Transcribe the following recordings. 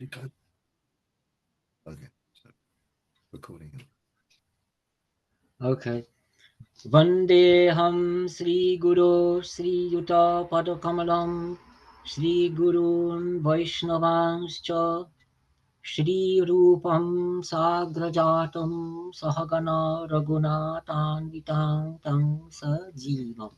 go? Okay, so recording. Okay. Vandeham Sri Guru Sri Yuta Padakamalam Sri Gurun Vaishnavanscha Shri Rupam Sagrajatam Sahagana Raghunathan Tang Sajivam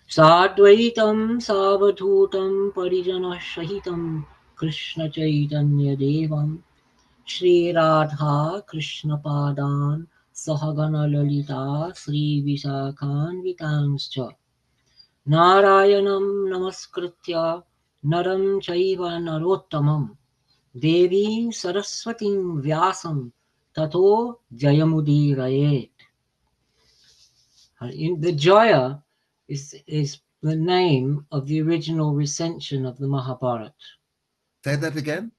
Sadvaitam Savadhutam Parijana Shahitam Krishna Chaitanya Devam Shri Radha Krishna Padan Sahagana Lalita Sri Visakhan Vitanscha Narayanam Namaskritya Naram Chaiva Narottamam Devim Saraswatim Vyasam Tato Jayamudirayet. The Jaya is the name of the original recension of the Mahabharata. Say that again.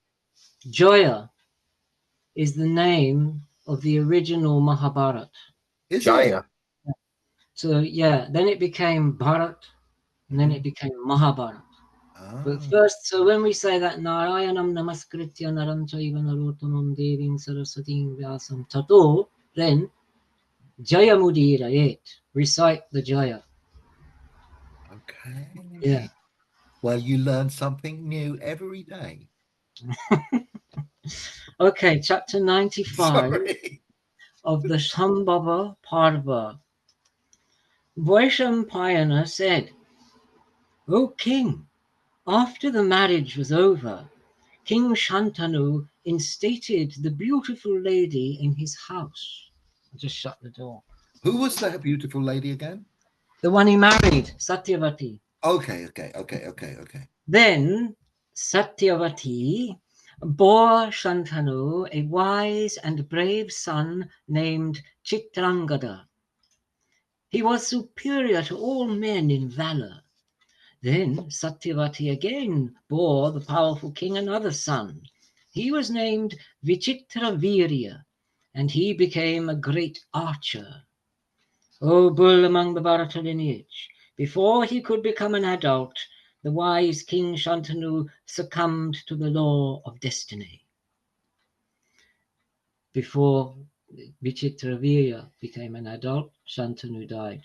Jaya is the name of the original Mahabharata. Is Jaya. it? So yeah, then it became Bharat, and then it became Mahabharata. But Ah, first, so when we say that Narayanam Namaskritya Naram Chaiva Narottamam Devim Saraswatim Vyasam Tato, then Jayamudirayet, recite the Jaya. okay. Yeah. Well, you learn something new every day. Okay, chapter 95 Sorry. of the Shambhava Parva. Vaishampayana said, O king, after the marriage was over, King Shantanu instated the beautiful lady in his house. I just shut the door. Who was that beautiful lady again? The one he married, Satyavati. Okay. Then Satyavati bore Shantanu a wise and brave son named Chitrangada. He was superior to all men in valor. Then Satyavati again bore the powerful king another son. He was named Vichitravirya, and he became a great archer. O bull among the Bharata lineage, before he could become an adult, the wise King Shantanu succumbed to the law of destiny. Before Vichitravirya became an adult, Shantanu died.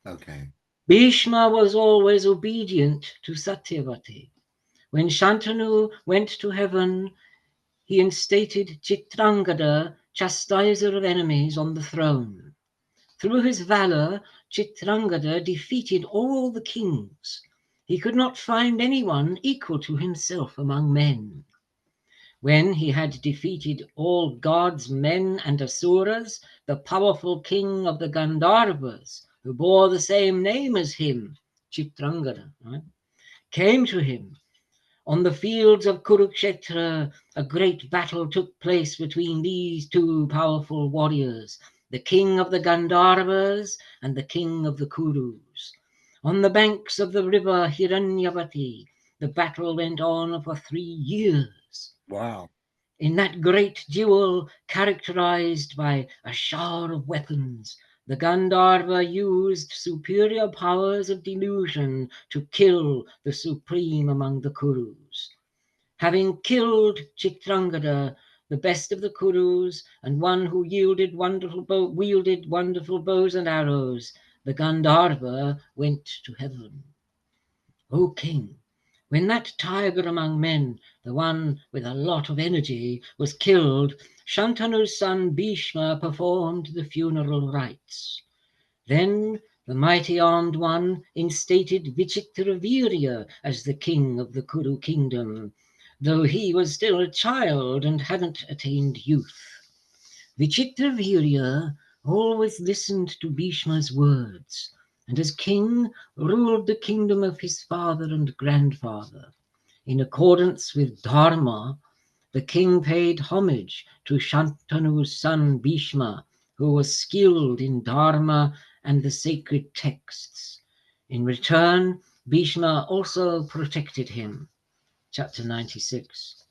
Okay. Bhishma was always obedient to Satyavati. When Shantanu went to heaven, he instated Chitrangada, chastiser of enemies, on the throne. Through his valor, Chitrangada defeated all the kings. He could not find anyone equal to himself among men. When he had defeated all gods, men, and asuras, the powerful king of the Gandharvas, who bore the same name as him, Chitrangada, right, came to him. On the fields of Kurukshetra, a great battle took place between these two powerful warriors, the king of the Gandharvas and the king of the Kurus. On the banks of the river Hiranyavati, the battle went on for 3 years. Wow. In that great duel, characterized by a shower of weapons, the Gandharva used superior powers of delusion to kill the supreme among the Kurus. Having killed Chitrangada, the best of the Kurus, and one who wielded wonderful bows and arrows, the Gandharva went to heaven. O king, when that tiger among men, the one with a lot of energy, was killed, Shantanu's son Bhishma performed the funeral rites. Then the mighty armed one instated Vichitravirya as the king of the Kuru kingdom, though he was still a child and hadn't attained youth. Vichitravirya always listened to Bhishma's words, and as king ruled the kingdom of his father and grandfather. In accordance with Dharma, the king paid homage to Shantanu's son Bhishma, who was skilled in Dharma and the sacred texts. In return, Bhishma also protected him. Chapter 96.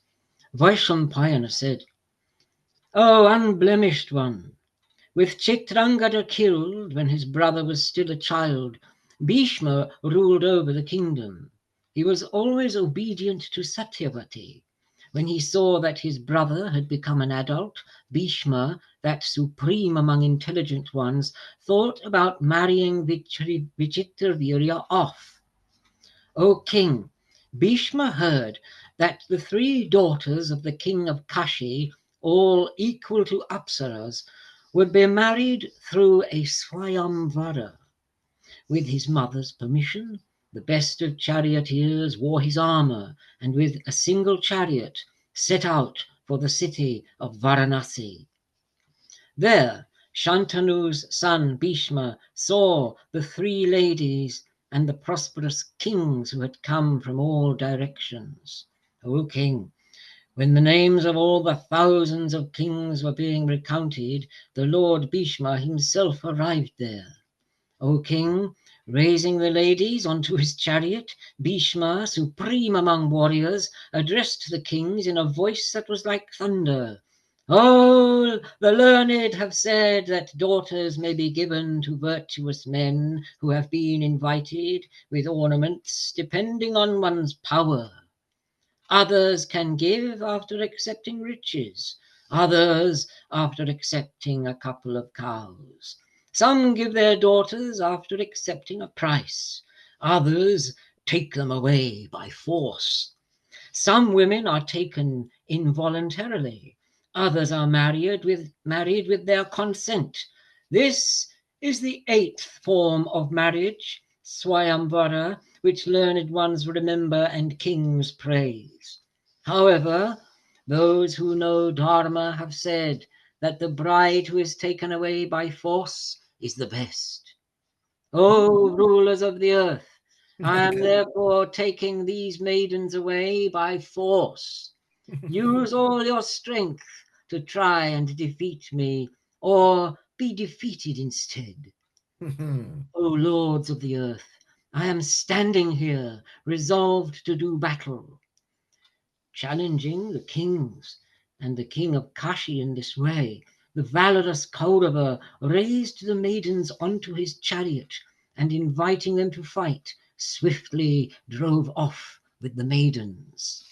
Vaishampayana said, O unblemished one, with Chitrangada killed when his brother was still a child, Bhishma ruled over the kingdom. He was always obedient to Satyavati. When he saw that his brother had become an adult, Bhishma, that supreme among intelligent ones, thought about marrying Vichitravirya off. O king, Bhishma heard that the 3 daughters of the king of Kashi, all equal to Apsaras, would be married through a Swayamvara. With his mother's permission, the best of charioteers wore his armor, and with a single chariot set out for the city of Varanasi. There Shantanu's son Bhishma saw the 3 ladies and the prosperous kings who had come from all directions. O king, when the names of all the thousands of kings were being recounted, the Lord Bhishma himself arrived there. O king, raising the ladies onto his chariot, Bhishma, supreme among warriors, addressed the kings in a voice that was like thunder. Oh, the learned have said that daughters may be given to virtuous men who have been invited with ornaments depending on one's power. Others can give after accepting riches, others after accepting a couple of cows. Some give their daughters after accepting a price, others take them away by force. Some women are taken involuntarily, others are married with their consent. This is the 8th form of marriage, Swayamvara, which learned ones remember and kings praise. However, those who know Dharma have said that the bride who is taken away by force is the best. O rulers of the earth, I am therefore taking these maidens away by force. Use all your strength to try and defeat me, or be defeated instead. O lords of the earth, I am standing here, resolved to do battle. Challenging the kings and the king of Kashi in this way, the valorous Kaurava raised the maidens onto his chariot and, inviting them to fight, swiftly drove off with the maidens.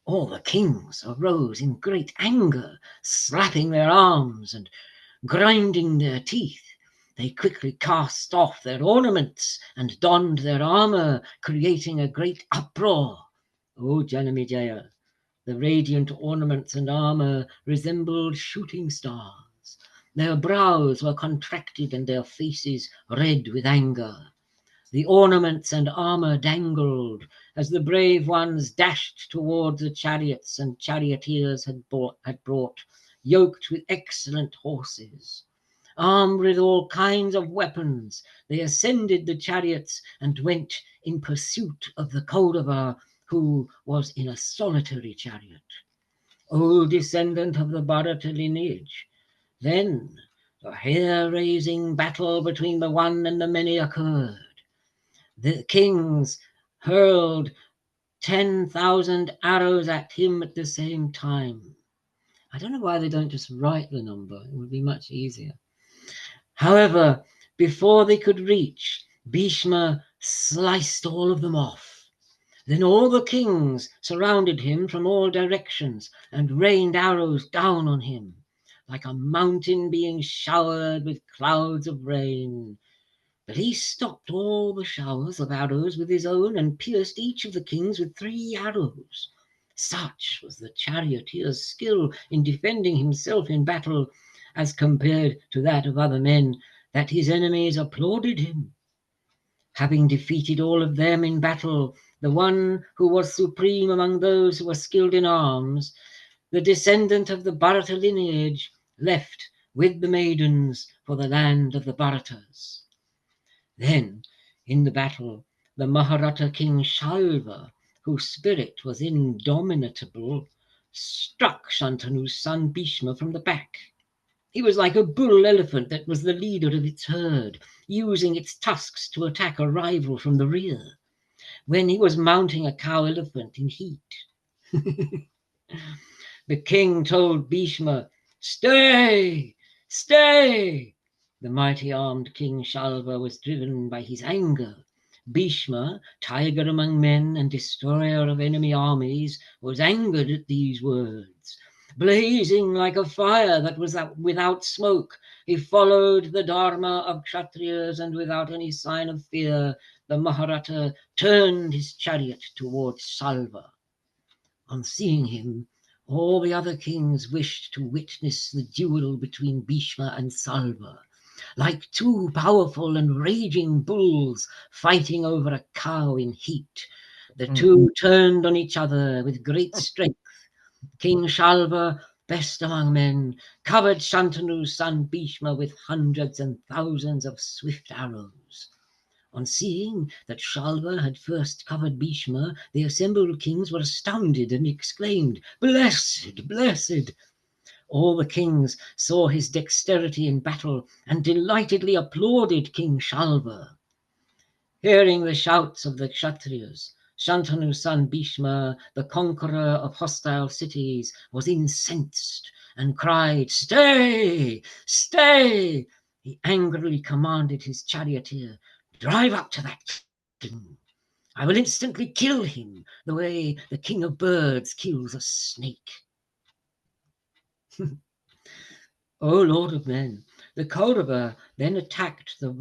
All the kings arose in great anger, slapping their arms and grinding their teeth. They quickly cast off their ornaments and donned their armor, creating a great uproar. O Janamejaya, the radiant ornaments and armor resembled shooting stars. Their brows were contracted and their faces red with anger. The ornaments and armor dangled as the brave ones dashed towards the chariots and charioteers had brought, yoked with excellent horses. Armed with all kinds of weapons, they ascended the chariots and went in pursuit of the Kaurava, who was in a solitary chariot. O descendant of the Bharata lineage, then the hair-raising battle between the one and the many occurred. The kings hurled 10,000 arrows at him at the same time. I don't know why they don't just write the number. It would be much easier. However, before they could reach, Bhishma sliced all of them off. Then all the kings surrounded him from all directions and rained arrows down on him, like a mountain being showered with clouds of rain. But he stopped all the showers of arrows with his own and pierced each of the kings with 3 arrows. Such was the charioteer's skill in defending himself in battle, as compared to that of other men, that his enemies applauded him. Having defeated all of them in battle, the one who was supreme among those who were skilled in arms, the descendant of the Bharata lineage, left with the maidens for the land of the Bharatas. Then, in the battle, the Mahabharata king Shalva, whose spirit was indomitable, struck Shantanu's son Bhishma from the back. He was like a bull elephant that was the leader of its herd, using its tusks to attack a rival from the rear, when he was mounting a cow elephant in heat. The king told Bhishma, "Stay, stay." The mighty armed King Shalva was driven by his anger. Bhishma, tiger among men and destroyer of enemy armies, was angered at these words. Blazing like a fire that was without smoke, he followed the dharma of Kshatriyas, and without any sign of fear, the Mahabharata turned his chariot towards Salva. On seeing him, all the other kings wished to witness the duel between Bhishma and Salva, like two powerful and raging bulls fighting over a cow in heat. The two turned on each other with great strength. King Shalva, best among men, covered Shantanu's son Bhishma with hundreds and thousands of swift arrows. On seeing that Shalva had first covered Bhishma, the assembled kings were astounded and exclaimed, "Blessed, blessed!" All the kings saw his dexterity in battle and delightedly applauded King Shalva. Hearing the shouts of the Kshatriyas, Shantanu's son Bhishma, the conqueror of hostile cities, was incensed and cried, "Stay! Stay!" He angrily commanded his charioteer, "Drive up to that king. I will instantly kill him the way the king of birds kills a snake." O Lord of men, the Kaurava then attached the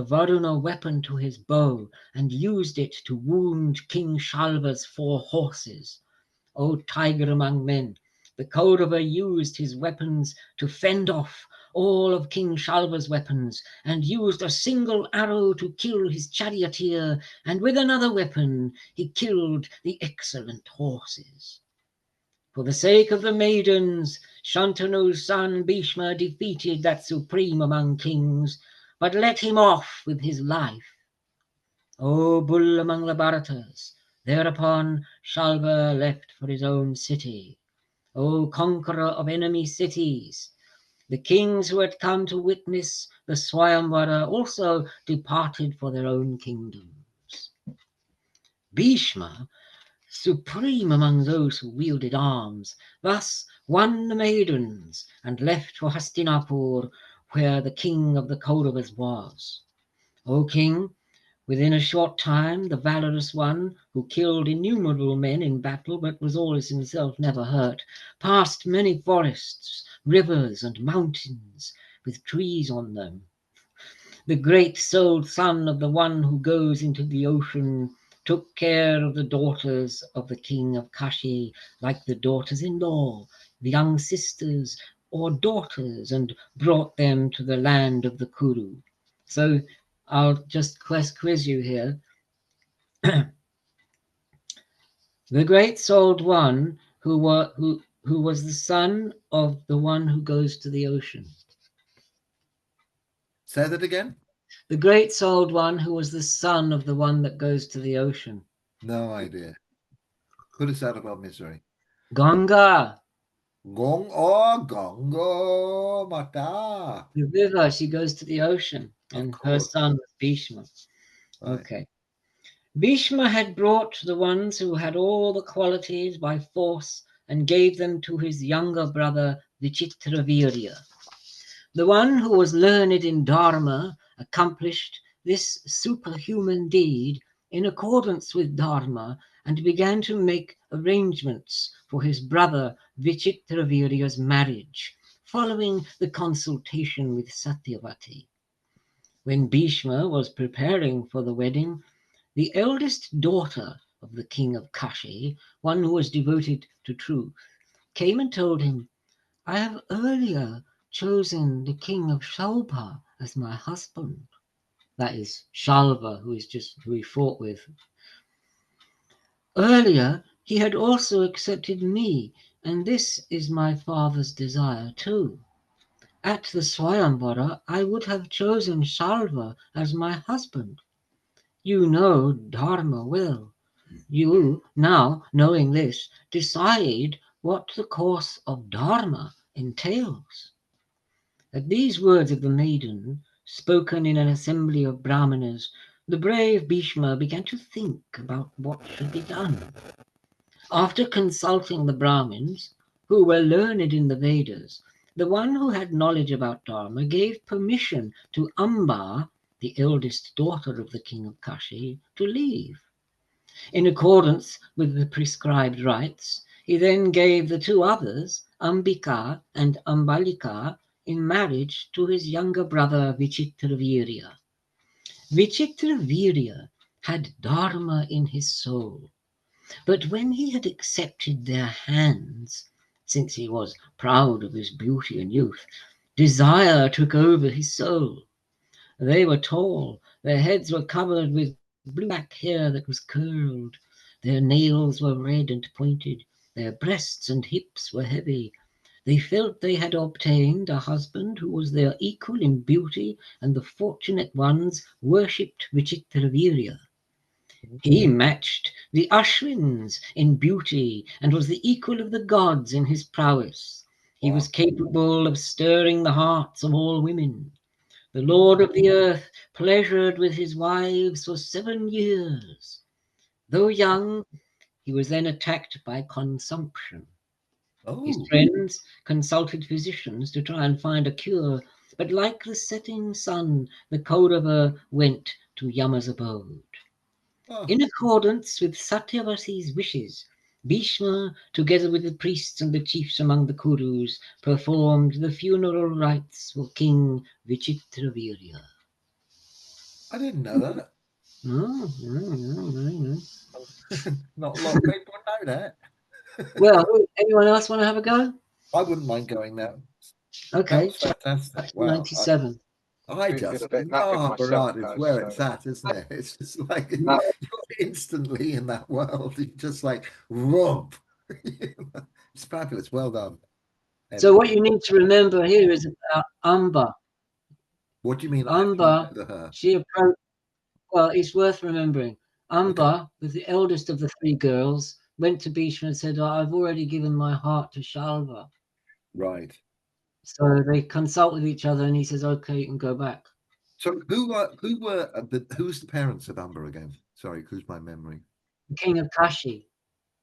Varuna weapon to his bow and used it to wound King Shalva's 4 horses. O tiger among men, the Kaurava used his weapons to fend off all of King Shalva's weapons, and used a single arrow to kill his charioteer, and with another weapon he killed the excellent horses. For the sake of the maidens, Shantanu's son Bhishma defeated that supreme among kings, but let him off with his life. O bull among the Bharatas, thereupon Shalva left for his own city. O conqueror of enemy cities, the kings who had come to witness the Swayamvara also departed for their own kingdoms. Bhishma, supreme among those who wielded arms, thus won the maidens and left for Hastinapur, where the king of the Kauravas was. O king, within a short time the valorous one, who killed innumerable men in battle but was always himself never hurt, passed many forests, rivers and mountains with trees on them. The great-souled son of the one who goes into the ocean took care of the daughters of the king of Kashi, like the daughters-in-law, the young sisters or daughters, and brought them to the land of the Kuru. So I'll just quiz you here. The great-souled one who was the son of the one who goes to the ocean. Say that again? The great-souled one who was the son of the one that goes to the ocean. No idea. Put us out of our misery. Ganga. Gongo Mata. The river, she goes to the ocean, and her course. son was Bhishma. Right. Okay. Bhishma had brought the ones who had all the qualities by force and gave them to his younger brother Vichitravirya. The one who was learned in Dharma accomplished this superhuman deed in accordance with Dharma and began to make arrangements for his brother Vichitravirya's marriage, following the consultation with Satyavati. When Bhishma was preparing for the wedding, the eldest daughter of the king of Kashi, one who was devoted to truth, came and told him, "I have earlier chosen the king of Shalba as my husband." That is Shalva, who he fought with. Earlier, he had also accepted me, and this is my father's desire too. At the Swayamvara, I would have chosen Shalva as my husband. You know Dharma well. You, now knowing this, decide what the course of Dharma entails. At these words of the maiden, spoken in an assembly of Brahmanas, the brave Bhishma began to think about what should be done. After consulting the Brahmins, who were learned in the Vedas, the one who had knowledge about Dharma gave permission to Amba, the eldest daughter of the king of Kashi, to leave. In accordance with the prescribed rites, he then gave the two others, Ambika and Ambalika, in marriage to his younger brother Vichitravirya. Vichitravirya had Dharma in his soul, but when he had accepted their hands, since he was proud of his beauty and youth, desire took over his soul. They were tall, their heads were covered with blue black hair that was curled, their nails were red and pointed, their breasts and hips were heavy. They felt they had obtained a husband who was their equal in beauty, and the fortunate ones worshipped Vichitravirya. He matched the Ashwins in beauty and was the equal of the gods in his prowess. He was Wow. capable of stirring the hearts of all women. The Lord of the earth pleasured with his wives for 7 years. Though young, he was then attacked by consumption. His Oh, friends consulted physicians to try and find a cure, but like the setting sun, the Kaurava went to Yama's abode. oh, In accordance with Satyavati's wishes, Bhishma, together with the priests and the chiefs among the Kurus, performed the funeral rites for King Vichitravirya. I didn't know that. No, no, no, no, no. Not a lot of people know that. Well, anyone else want to have a go? I wouldn't mind going there. That Okay, was fantastic. chapter Wow. 97. I It's just, a bit knackered myself, Mahabharata is guys. where So it's at, isn't it? It's just like No. you're instantly in that world. You just like rump. It's fabulous. Well done, So what everybody. you need to remember here is about Amba. What do you mean I have to Amba, remember her? she approached, well, it's worth remembering. Okay. Amba, was the eldest of the three girls, went to Bhishma and said, I've already given my heart to Shalva. Right. So they consult with each other and he says, okay, you can go back. So who's the parents of Amber again? Sorry, who's my memory? The king of Kashi.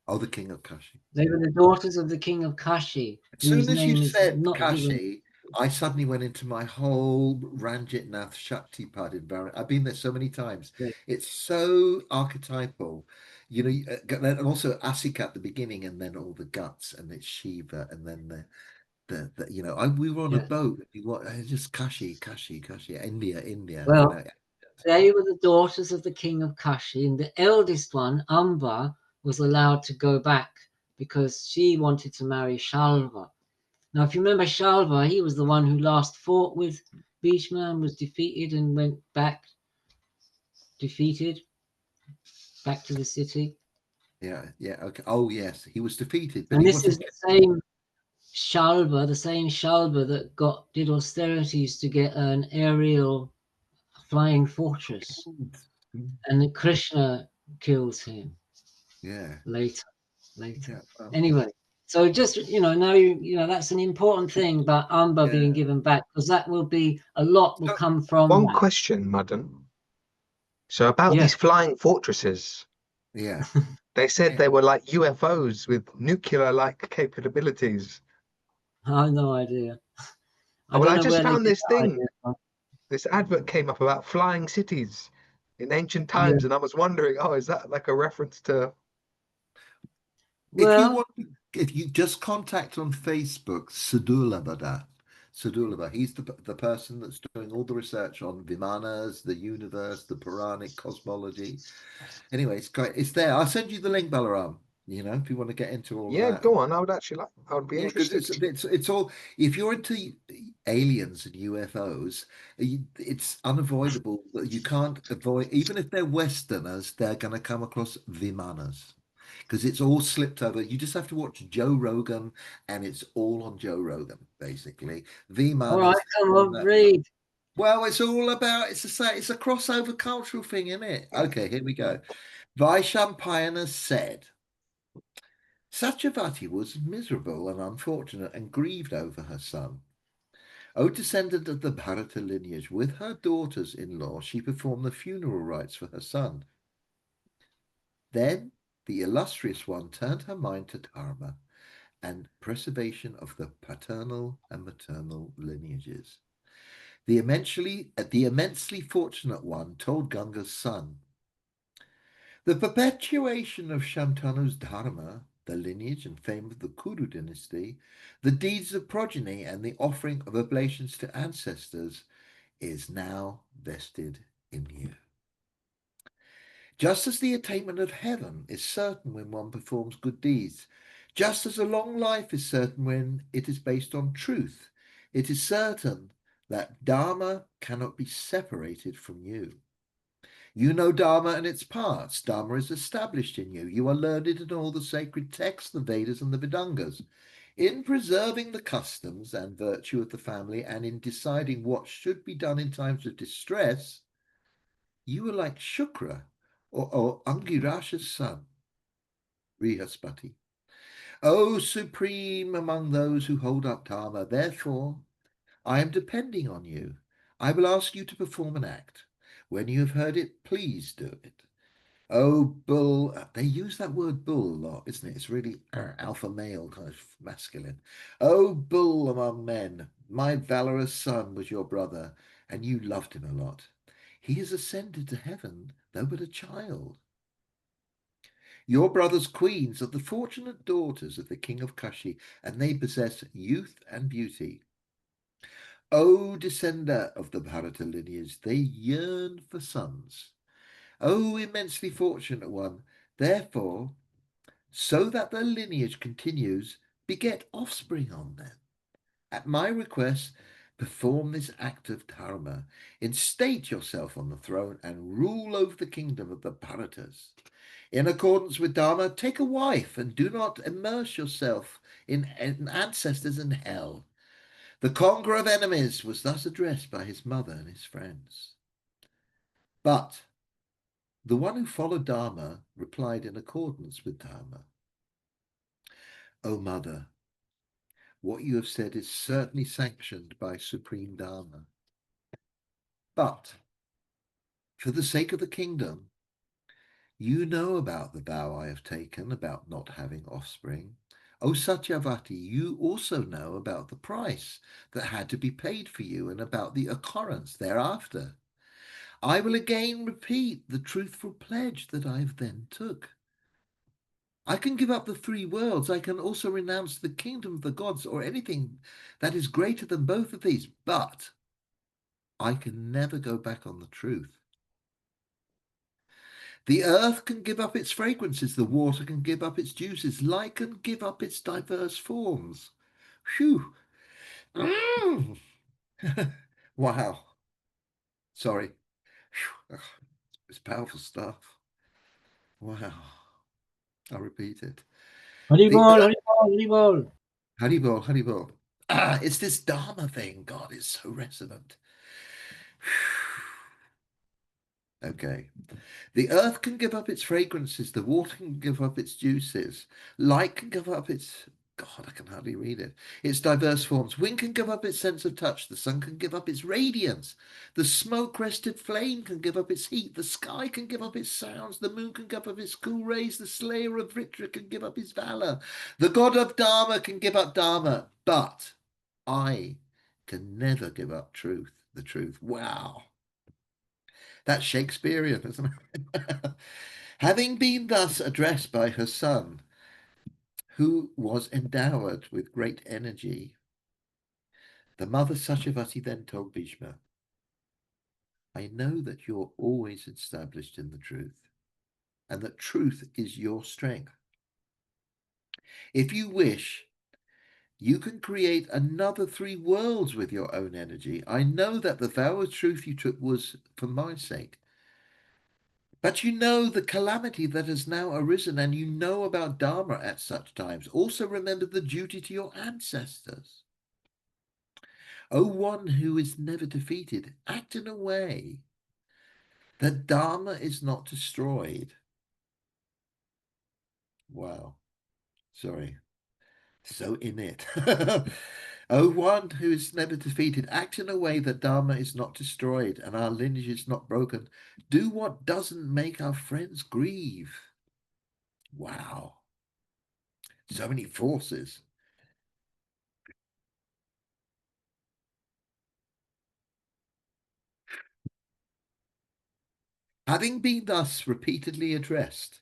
Oh, the king of Kashi. They were the daughters of the king of Kashi, As soon whose as you name is said not given. Kashi, I suddenly went into my whole Ranjitnath Shaktipad environment. I've been there so many times. It's so archetypal, and also Asik at the beginning, and then all the guts, and it's Shiva, and then we were on a Yeah. boat. Just Kashi, Kashi, Kashi, India, India. Well, they were the daughters of the king of Kashi, and the eldest one, Amba, was allowed to go back because she wanted to marry Shalva. Now, if you remember Shalva, he was the one who last fought with Bhishma and was defeated and went back defeated back to the city. Yeah, yeah. Okay. Oh, yes, he was defeated, but And he this is wasn't. the same Shalva that did austerities to get an aerial flying fortress, and Krishna kills him Yeah, later. yeah. Well, Anyway, so just now that's an important thing about Amba being yeah. given back, because that will be a lot will So, come from one that. question, madam. So about Yeah, these flying fortresses, yeah, they said yeah. they were like UFOs with nuclear-like capabilities. I have no idea. I Oh, well, don't I know just where they found get this that thing. idea from. This advert came up about flying cities in ancient Yeah. times, and I was wondering, oh, is that like a reference to? If you Well, want, if you just contact on Facebook Sadulabada, Sadulaba, he's the person that's doing all the research on Vimanas, the universe, the Puranic cosmology. Anyway, it's great. It's there. I'll send you the link, Balaram. If you want to get into all of Yeah, that. go on. I would actually like. I would be Yeah, because interested. it's all. If you're into aliens and UFOs, it's unavoidable that you can't avoid. Even if they're Westerners, they're going to come across Vimanas because it's all slipped over. You just have to watch Joe Rogan, and it's all on Joe Rogan basically. all right, Vimanas. come on, read. Well, it's all about. It's a crossover cultural thing, isn't it? Okay, here we go. Vaishampayana said. Satyavati was miserable and unfortunate and grieved over her son. O descendant of the Bharata lineage, with her daughters-in-law, she performed the funeral rites for her son. Then the illustrious one turned her mind to Dharma and preservation of the paternal and maternal lineages. The immensely fortunate one told Ganga's son, the perpetuation of Shantanu's dharma, the lineage and fame of the Kuru dynasty, the deeds of progeny, and the offering of oblations to ancestors is now vested in you. Just as the attainment of heaven is certain when one performs good deeds, just as a long life is certain when it is based on truth, it is certain that Dharma cannot be separated from you. You know Dharma and its parts. Dharma is established in you. You are learned in all the sacred texts, the Vedas and the Vedangas. In preserving the customs and virtue of the family and in deciding what should be done in times of distress, you are like Shukra or Angirasha's son, Brihaspati. O supreme among those who hold up Dharma, therefore, I am depending on you. I will ask you to perform an act. When you have heard it, please do it. Oh, bull. They use that word bull a lot, isn't it? It's really alpha male, kind of masculine. Oh, bull among men, my valorous son was your brother, and you loved him a lot. He has ascended to heaven, though but a child. Your brother's queens are the fortunate daughters of the king of Kashi, and they possess youth and beauty. O descender of the Bharata lineage, they yearn for sons. O immensely fortunate one, therefore, so that their lineage continues, beget offspring on them. At my request, perform this act of dharma, instate yourself on the throne, and rule over the kingdom of the Bharatas. In accordance with dharma, take a wife, and do not immerse yourself in ancestors in hell. The conqueror of enemies was thus addressed by his mother and his friends. But the one who followed dharma replied in accordance with dharma. O mother, what you have said is certainly sanctioned by supreme dharma. But for the sake of the kingdom, you know about the vow I have taken about not having offspring. O Satyavati, you also know about the price that had to be paid for you and about the occurrence thereafter. I will again repeat the truthful pledge that I have then took. I can give up the three worlds. I can also renounce the kingdom of the gods or anything that is greater than both of these, but I can never go back on the truth. The earth can give up its fragrances. The water can give up its juices. Light can give up its diverse forms. Phew. Mm. Wow. Sorry. Whew. It's powerful stuff. Wow. I'll repeat it. The Haribol, earth, Haribol, Haribol. Haribol, Haribol. It's this Dharma thing. God, it's so resonant. Okay. The earth can give up its fragrances. The water can give up its juices. Light can give up its, God, I can hardly read it, its diverse forms. Wind can give up its sense of touch. The sun can give up its radiance. The smoke-rested flame can give up its heat. The sky can give up its sounds. The moon can give up its cool rays. The slayer of Vritra can give up his valor. The god of Dharma can give up Dharma. But I can never give up truth, the truth. Wow. That's Shakespearean, isn't it? Having been thus addressed by her son, who was endowed with great energy, the mother Satyavati then told Bhishma, I know that you're always established in the truth, and that truth is your strength. If you wish, you can create another three worlds with your own energy. I know that the vow of truth you took was for my sake. But you know the calamity that has now arisen, and you know about Dharma at such times. Also remember the duty to your ancestors. O one who is never defeated, act in a way that Dharma is not destroyed. Wow. Sorry. So in it. O one who is never defeated, act in a way that Dharma is not destroyed and our lineage is not broken. Do what doesn't make our friends grieve. Wow. So many forces. Having been thus repeatedly addressed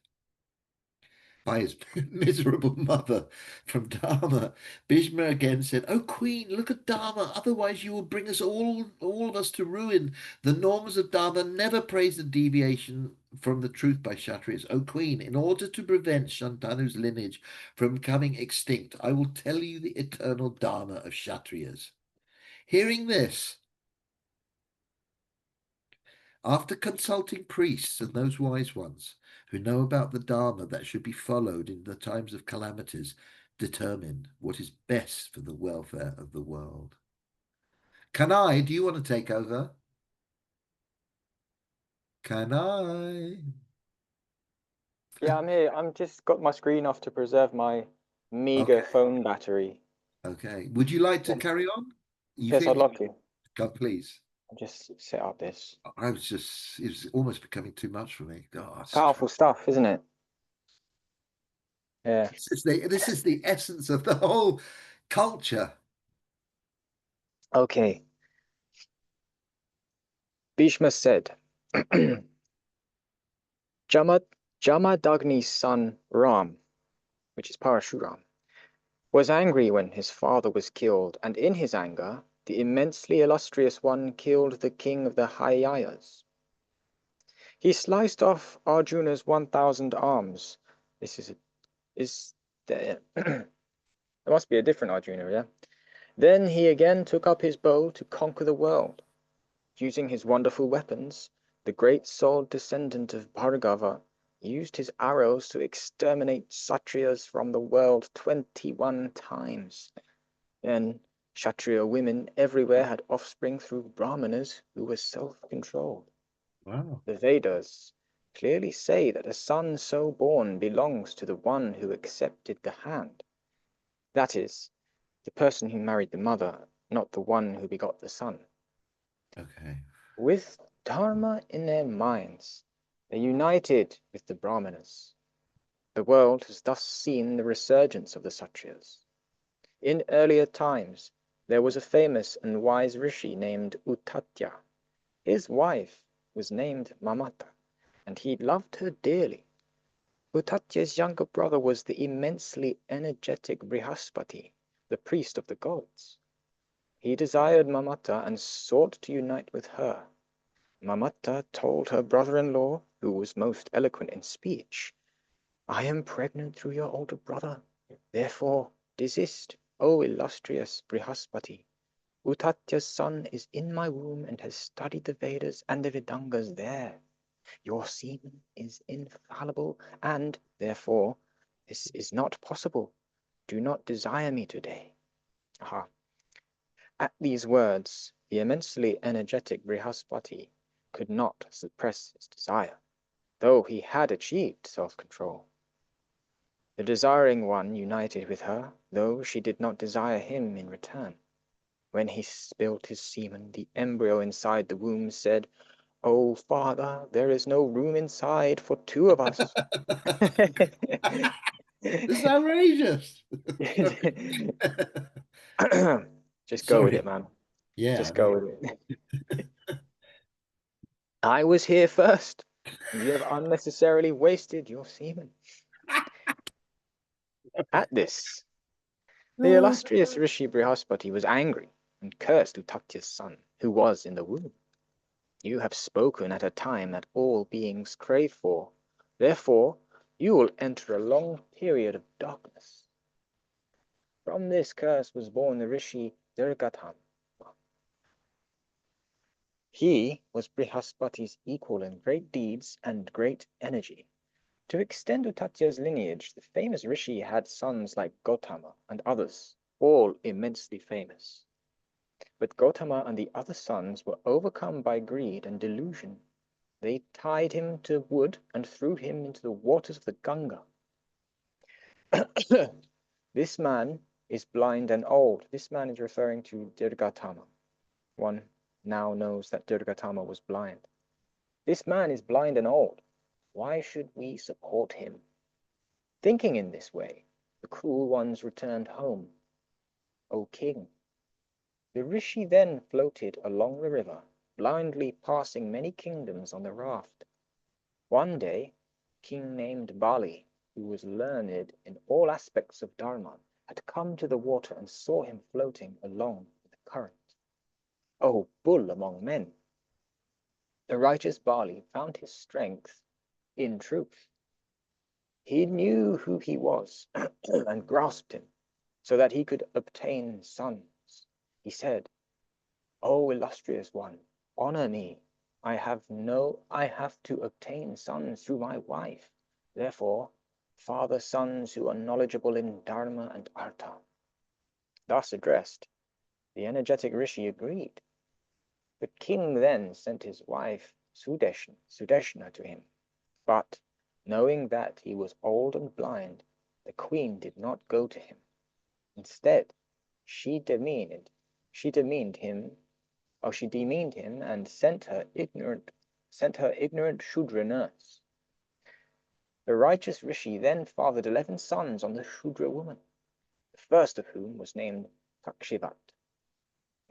by his miserable mother from Dharma, Bhishma again said, "O Queen, look at Dharma, otherwise you will bring us all of us to ruin. The norms of Dharma never praise the deviation from the truth by Kshatriyas. O Queen, in order to prevent Shantanu's lineage from becoming extinct, I will tell you the eternal Dharma of Kshatriyas." Hearing this, after consulting priests and those wise ones who know about the Dharma that should be followed in the times of calamities, determine what is best for the welfare of the world. Kanai, do you want to take over? Kanai. Yeah, I'm here. I'm just got my screen off to preserve my meager Okay, phone battery. okay. Would you like to Yes, carry on? You yes, I'd feel? love to. God, please. I'll just set up this. It was almost becoming too much for me. God, Powerful stuff, isn't it? Yeah. this is the essence of the whole culture. Okay. Bhishma said, Jamadagni's son Ram, which is Parashuram, was angry when his father was killed, and in his anger, the immensely illustrious one killed the king of the Hayyayas. He sliced off Arjuna's 1,000 arms. This is there. There must be a different Arjuna, yeah? Then he again took up his bow to conquer the world. Using his wonderful weapons, the great-souled descendant of Bhargava used his arrows to exterminate Kshatriyas from the world 21 times. Then Kshatriya women everywhere had offspring through Brahmanas who were self-controlled. Wow. The Vedas clearly say that a son so born belongs to the one who accepted the hand. That is, the person who married the mother, not the one who begot the son. Okay. With Dharma in their minds, they united with the Brahmanas. The world has thus seen the resurgence of the Kshatriyas. In earlier times, there was a famous and wise rishi named Uttatya. His wife was named Mamata, and he loved her dearly. Uttatya's younger brother was the immensely energetic Brihaspati, the priest of the gods. He desired Mamata and sought to unite with her. Mamata told her brother-in-law, who was most eloquent in speech, "I am pregnant through your older brother. Therefore, desist, O illustrious Brihaspati. Uttatya's son is in my womb and has studied the Vedas and the Vedangas there. Your semen is infallible, and, therefore, this is not possible. Do not desire me today." Aha. At these words, the immensely energetic Brihaspati could not suppress his desire, though he had achieved self-control. The desiring one united with her, though she did not desire him in return. When he spilt his semen, the embryo inside the womb said, "Oh, father, there is no room inside for two of us." This is outrageous. Just go with it, Sorry. man. Yeah, Just no. go with it. I was here first, and you have unnecessarily wasted your semen. At this, the illustrious Rishi Brihaspati was angry and cursed Uttatya's son, who was in the womb. "You have spoken at a time that all beings crave for. Therefore, you will enter a long period of darkness." From this curse was born the Rishi Dirgatam. He was Brihaspati's equal in great deeds and great energy. To extend Uttatya's lineage, the famous Rishi had sons like Gotama and others, all immensely famous. But Gotama and the other sons were overcome by greed and delusion. They tied him to wood and threw him into the waters of the Ganga. This man is blind and old. This man is referring to Dirgatama. One now knows that Dirgatama was blind. This man is blind and old. Why should we support him? Thinking in this way, the cruel ones returned home. O king, the rishi then floated along the river, blindly passing many kingdoms on the raft. One day, a king named Bali, who was learned in all aspects of Dharma, had come to the water and saw him floating along with the current. O bull among men! The righteous Bali found his strength in truth. He knew who he was and grasped him so that he could obtain sons. He said, O illustrious one, honor me. I have to obtain sons through my wife. Therefore, father sons who are knowledgeable in Dharma and Artha. Thus addressed, the energetic Rishi agreed. The king then sent his wife Sudeshna to him, but knowing that he was old and blind, the queen did not go to him. Instead, she demeaned him and sent her ignorant Shudra nurse. The righteous Rishi then fathered 11 sons on the Shudra woman, the first of whom was named Kakshivat.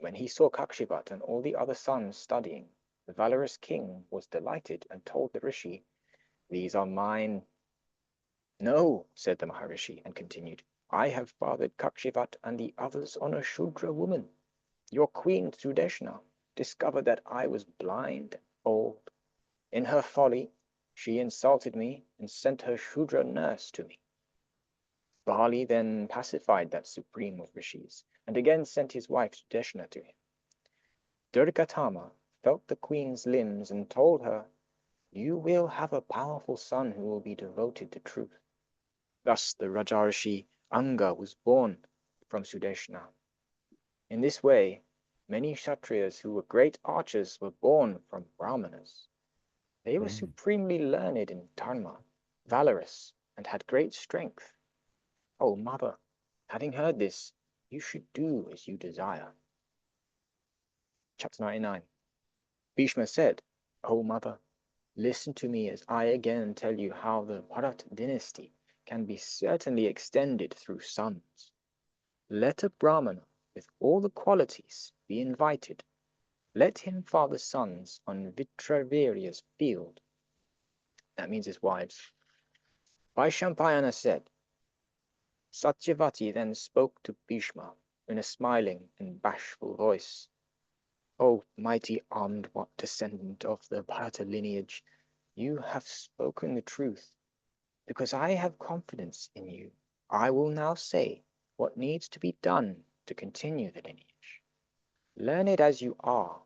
When he saw Kakshivat and all the other sons studying, the valorous king was delighted and told the Rishi, "These are mine." "No," said the Maharishi, and continued, "I have fathered Kakshivat and the others on a Shudra woman. Your queen Sudeshna discovered that I was blind, old. In her folly, she insulted me and sent her Shudra nurse to me." Bali then pacified that supreme of rishis and again sent his wife Sudeshna to him. Durgatama felt the queen's limbs and told her, "You will have a powerful son who will be devoted to truth." Thus the Rajarshi Anga was born from Sudeshna. In this way, many Kshatriyas who were great archers were born from Brahmanas. They were supremely learned in Dharma, valorous, and had great strength. O mother, having heard this, you should do as you desire. Chapter 99. Bhishma said, O mother, listen to me as I again tell you how the Bharat dynasty can be certainly extended through sons. Let a Brahmana with all the qualities be invited. Let him father sons on Vitravirya's field. That means his wives. Vaishampayana said. Satyavati then spoke to Bhishma in a smiling and bashful voice. O mighty armed descendant of the Bharata lineage, you have spoken the truth. Because I have confidence in you, I will now say what needs to be done to continue the lineage. Learned as you are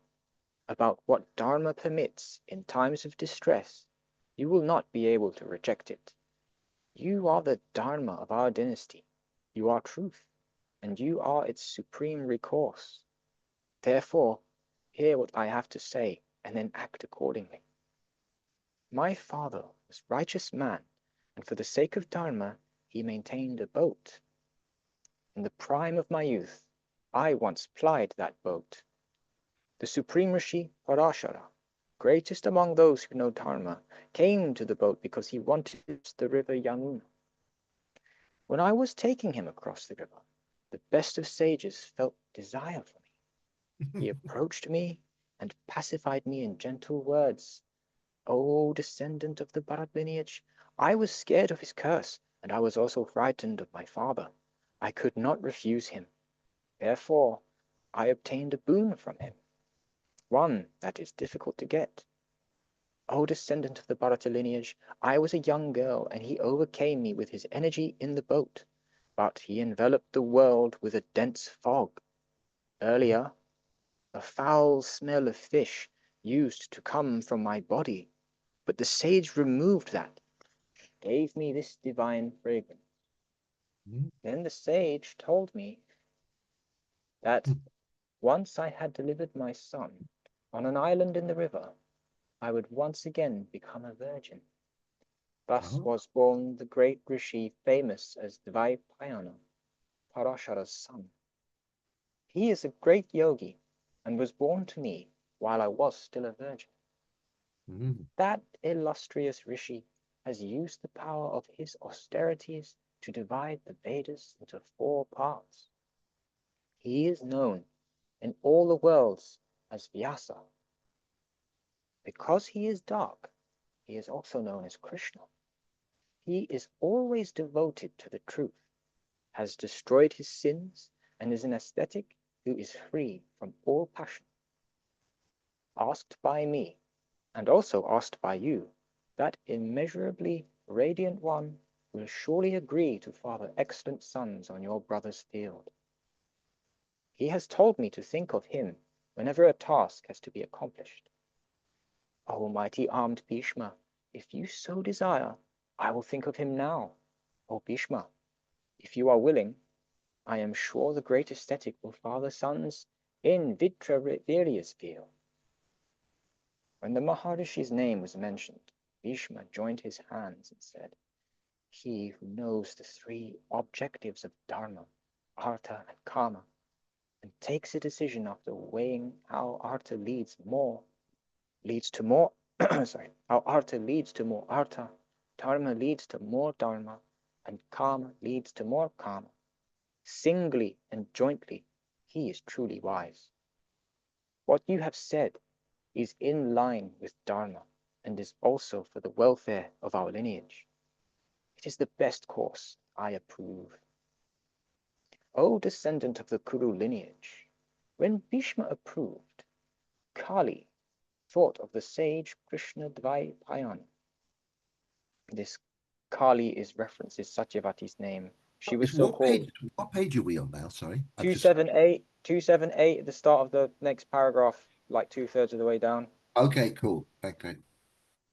about what Dharma permits in times of distress, you will not be able to reject it. You are the Dharma of our dynasty. You are truth, and you are its supreme recourse. Therefore, hear what I have to say, and then act accordingly. My father was a righteous man, and for the sake of Dharma, he maintained a boat. In the prime of my youth, I once plied that boat. The supreme Rishi Parashara, greatest among those who know Dharma, came to the boat because he wanted the river Yamuna. When I was taking him across the river, the best of sages felt desire for me. He approached me and pacified me in gentle words. O descendant of the Bharat lineage, I was scared of his curse, and I was also frightened of my father. I could not refuse him. Therefore, I obtained a boon from him, one that is difficult to get. O descendant of the Bharata lineage, I was a young girl, and he overcame me with his energy in the boat, but he enveloped the world with a dense fog. Earlier, a foul smell of fish used to come from my body, but the sage removed that, gave me this divine fragrance. Then the sage told me that once I had delivered my son on an island in the river, I would once again become a virgin. Thus was born the great Rishi famous as Dvaipayana, Parashara's son. He is a great yogi and was born to me while I was still a virgin. That illustrious Rishi has used the power of his austerities to divide the Vedas into 4 parts. He is known in all the worlds as Vyasa. Because he is dark, He is also known as Krishna. He is always devoted to the truth, has destroyed his sins, and is an ascetic who is free from all passion. Asked by me, and also asked by you, that immeasurably radiant one will surely agree to father excellent sons on your brother's field. He has told me to think of him whenever a task has to be accomplished. O mighty armed Bhishma, if you so desire, I will think of him now. O Bhishma, if you are willing, I am sure the great ascetic will father sons in Vitravirya's field. When the Maharishi's name was mentioned, Bhishma joined his hands and said, He who knows the three objectives of Dharma, Artha, and Kama, and takes a decision after weighing how Artha leads to more, how Artha leads to more Artha, Dharma leads to more Dharma, and Kama leads to more Kama. Singly and jointly, he is truly wise. What you have said is in line with Dharma and is also for the welfare of our lineage. It is the best course. I approve. O descendant of the Kuru lineage, when Bhishma approved, Kali thought of the sage Krishna Dvaipayana. This Kali references Satyavati's name. She was so called. What page are we on now? Sorry. 278 at the start of the next paragraph, like 2/3 of the way down. Okay, cool. Okay.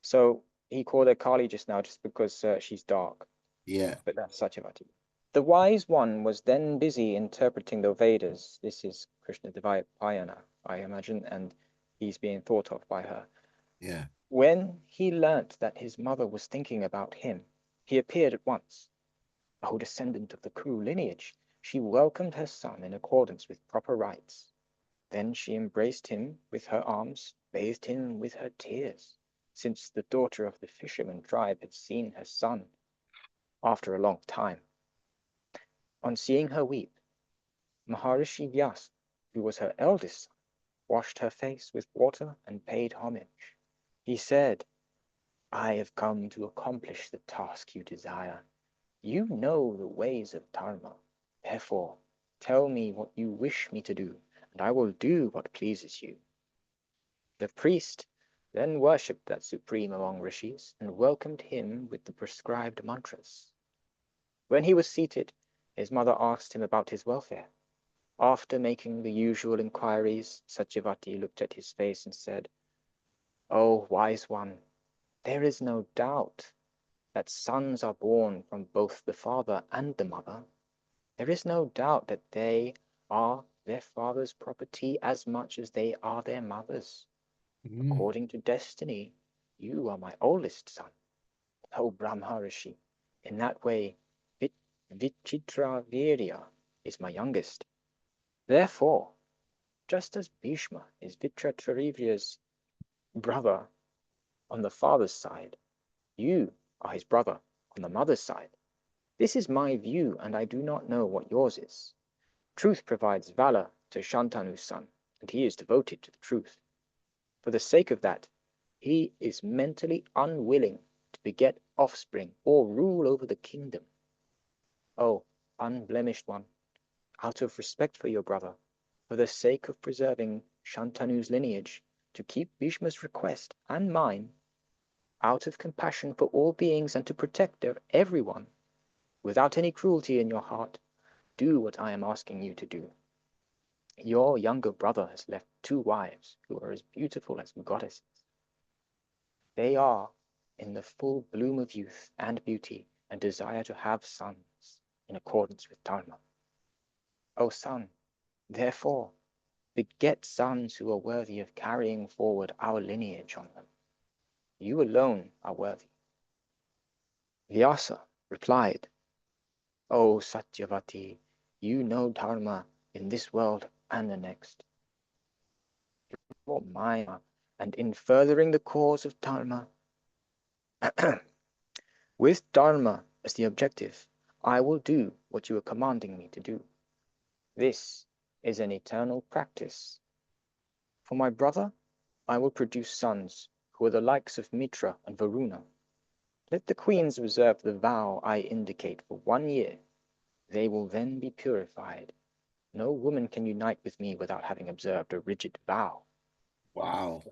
So he called her Kali just now just because she's dark. Yeah. But that's Satyavati. The wise one was then busy interpreting the Vedas. This is Krishna Dvaipayana, I imagine, and he's being thought of by her. Yeah. When he learnt that his mother was thinking about him, he appeared at once. O descendant of the Kuru lineage, she welcomed her son in accordance with proper rites. Then she embraced him with her arms, bathed him with her tears, since the daughter of the fisherman tribe had seen her son after a long time. On seeing her weep, Maharishi Vyasa, who was her eldest son, washed her face with water and paid homage. He said, I have come to accomplish the task you desire. You know the ways of Dharma. Therefore, tell me what you wish me to do, and I will do what pleases you. The priest then worshipped that supreme among rishis and welcomed him with the prescribed mantras. When he was seated, his mother asked him about his welfare. After making the usual inquiries, Satyavati looked at his face and said, O wise one, there is no doubt that sons are born from both the father and the mother. There is no doubt that they are their father's property as much as they are their mother's. According to destiny, you are my oldest son, O Brahmarishi. In that way, Vichitravirya is my youngest. Therefore, just as Bhishma is Vichitravirya's brother on the father's side, you are his brother on the mother's side. This is my view, and I do not know what yours is. Truth provides valor to Shantanu's son, and he is devoted to the truth. For the sake of that, he is mentally unwilling to beget offspring or rule over the kingdom. O unblemished one, out of respect for your brother, for the sake of preserving Shantanu's lineage, to keep Bhishma's request and mine, out of compassion for all beings and to protect everyone, without any cruelty in your heart, do what I am asking you to do. Your younger brother has left 2 wives who are as beautiful as goddesses. They are in the full bloom of youth and beauty and desire to have sons in accordance with Dharma. O son, therefore, beget sons who are worthy of carrying forward our lineage on them. You alone are worthy. Vyasa replied, O Satyavati, you know Dharma in this world and the next. For Maya, and in furthering the cause of Dharma, with Dharma as the objective, I will do what you are commanding me to do. This is an eternal practice. For my brother, I will produce sons who are the likes of Mitra and Varuna. Let the queens observe the vow I indicate for 1 year. They will then be purified. No woman can unite with me without having observed a rigid vow. Wow.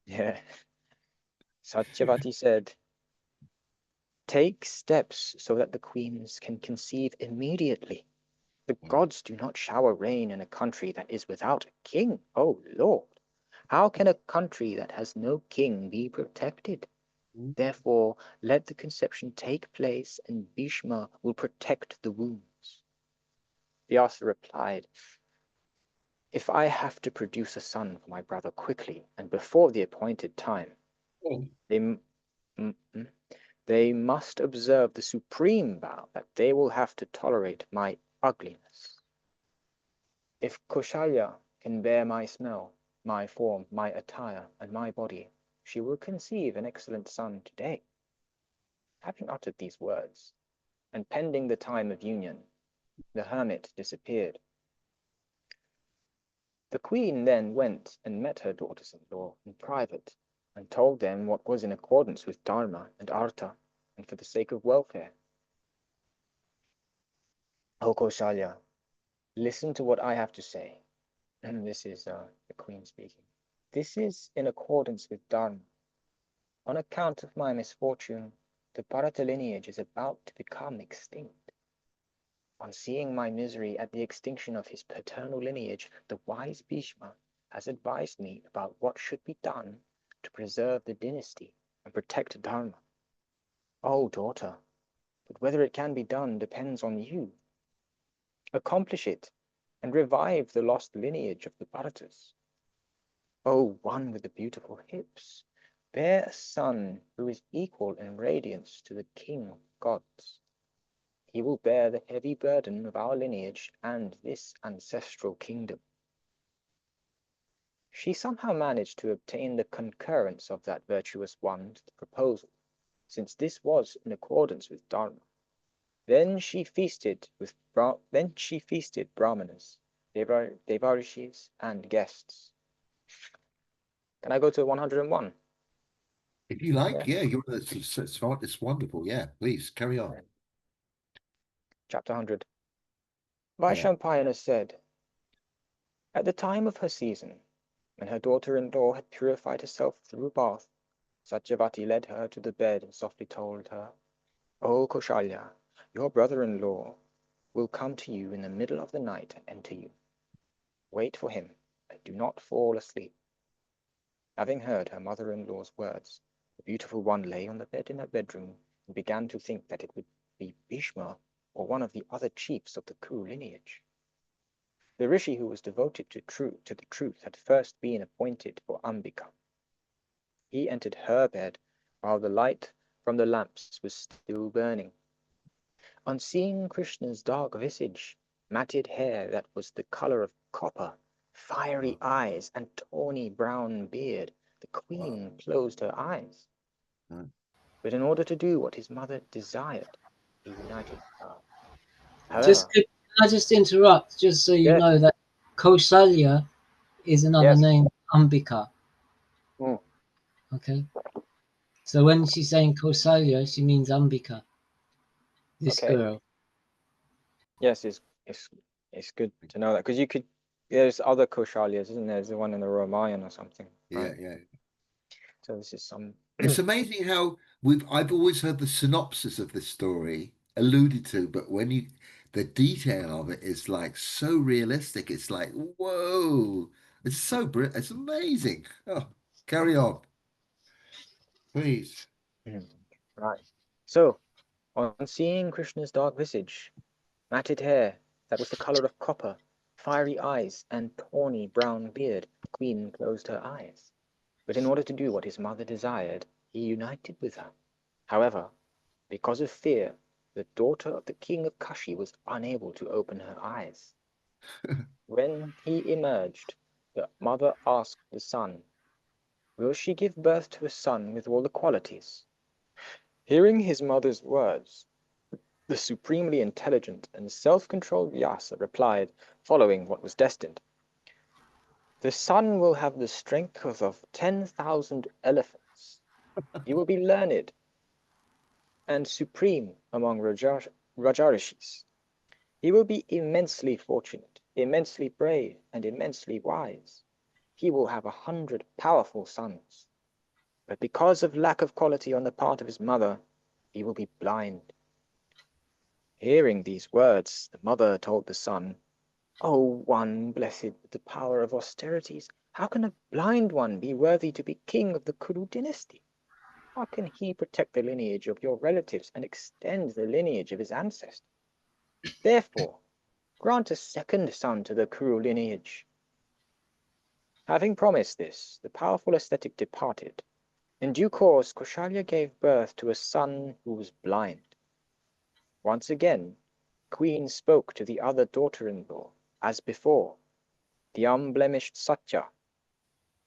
Yeah. Satyavati said, take steps so that the queens can conceive immediately. The gods do not shower rain in a country that is without a king. Oh Lord, how can a country that has no king be protected? Therefore, let the conception take place and Bhishma will protect the wombs. Vyasa replied, if I have to produce a son for my brother quickly and before the appointed time, they must observe the supreme vow that they will have to tolerate my ugliness. If Kaushalya can bear my smell, my form, my attire, and my body, she will conceive an excellent son today. Having uttered these words, and pending the time of union, the hermit disappeared. The queen then went and met her daughters-in-law in private, and told them what was in accordance with Dharma and Artha, and for the sake of welfare. O Kaushalya, listen to what I have to say. And this is the queen speaking. This is in accordance with Dharma. On account of my misfortune, the Bharata lineage is about to become extinct. On seeing my misery at the extinction of his paternal lineage, the wise Bhishma has advised me about what should be done to preserve the dynasty and protect Dharma. Oh, daughter, but whether it can be done depends on you. Accomplish it and revive the lost lineage of the Bharatas. Oh, one with the beautiful hips, bear a son who is equal in radiance to the king of gods. He will bear the heavy burden of our lineage and this ancestral kingdom. She somehow managed to obtain the concurrence of that virtuous one to the proposal, since this was in accordance with Dharma. Then she feasted brahmanas, devarishis, and guests. Can I go to 101? If you like, Yeah. it's wonderful. Yeah, please carry on. Chapter 100. Yeah. Vaishampayana said, at the time of her season, when her daughter-in-law had purified herself through a bath, Satyavati led her to the bed and softly told her, O Kaushalya, your brother-in-law will come to you in the middle of the night and enter you. Wait for him and do not fall asleep. Having heard her mother-in-law's words, the beautiful one lay on the bed in her bedroom and began to think that it would be Bhishma or one of the other chiefs of the Kuru lineage. The rishi who was devoted to the truth had first been appointed for Ambika. He entered her bed while the light from the lamps was still burning. On seeing Krishna's dark visage, matted hair that was the color of copper, fiery eyes, and tawny brown beard, the queen closed her eyes. But in order to do what his mother desired, he united her. However, Can I just interrupt, just so you yes, know that Kausalya is another yes, name, Ambika. mm, Okay, so when she's saying Kausalya, she means Ambika, this okay, girl. yes, it's good to know that because you could. There's other Kaushalyas, isn't there? There's the one in the Ramayana or something, Yeah, right? yeah. So this is some. It's amazing how I've always heard the synopsis of this story alluded to, but the detail of it is like so realistic. It's like, whoa, it's amazing. Oh, carry on, please. Right. So, on seeing Krishna's dark visage, matted hair that was the color of copper, fiery eyes, and tawny brown beard, the queen closed her eyes. But in order to do what his mother desired, he united with her. However, because of fear, the daughter of the king of Kashi was unable to open her eyes. When he emerged, the mother asked the son, will she give birth to a son with all the qualities? Hearing his mother's words, the supremely intelligent and self-controlled Vyasa replied, following what was destined, the son will have the strength of 10,000 elephants He will be learned and supreme among Rajarishis. He will be immensely fortunate, immensely brave, and immensely wise. He will have 100 powerful sons. But because of lack of quality on the part of his mother, he will be blind. Hearing these words, the mother told the son, O one blessed with the power of austerities, how can a blind one be worthy to be king of the Kuru dynasty? How can he protect the lineage of your relatives and extend the lineage of his ancestors? Therefore, grant a second son to the Kuru lineage. Having promised this, the powerful ascetic departed. In due course, Kaushalya gave birth to a son who was blind. Once again, the queen spoke to the other daughter-in-law, as before. The unblemished Satya,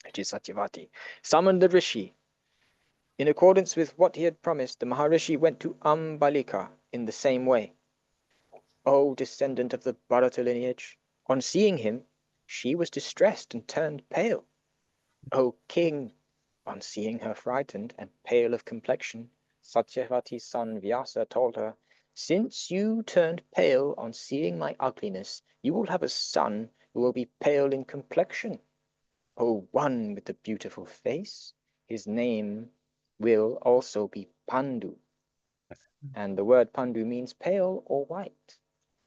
which is Satyavati, summoned the rishi. In accordance with what he had promised, the Maharishi went to Ambalika in the same way. O descendant of the Bharata lineage, on seeing him, she was distressed and turned pale. O king, on seeing her frightened and pale of complexion, Satyavati's son Vyasa told her, since you turned pale on seeing my ugliness, you will have a son who will be pale in complexion. O one with the beautiful face, his name will also be Pandu. And the word Pandu means pale or white.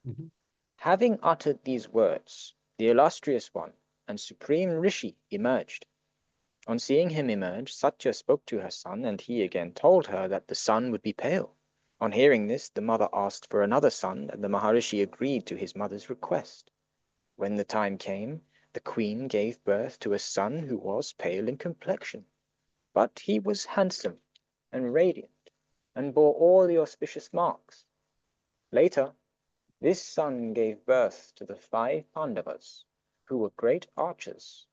Mm-hmm. Having uttered these words, the illustrious one and supreme Rishi emerged. On seeing him emerge, Satya spoke to her son, and he again told her that the son would be pale. On hearing this, the mother asked for another son, and the Maharishi agreed to his mother's request. When the time came, the queen gave birth to a son who was pale in complexion, but he was handsome and radiant, and bore all the auspicious marks. Later, this son gave birth to the 5 Pandavas, who were great archers.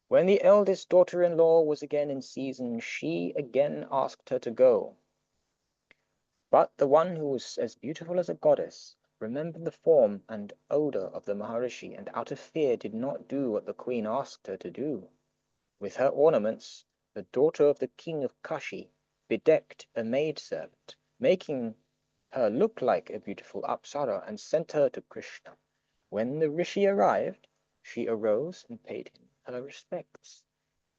When the eldest daughter-in-law was again in season, she again asked her to go. But the one who was as beautiful as a goddess remembered the form and odor of the Maharishi, and out of fear did not do what the queen asked her to do. With her ornaments, the daughter of the king of Kashi bedecked a maidservant, making her look like a beautiful Apsara, and sent her to Krishna. When the rishi arrived, she arose and paid him her respects.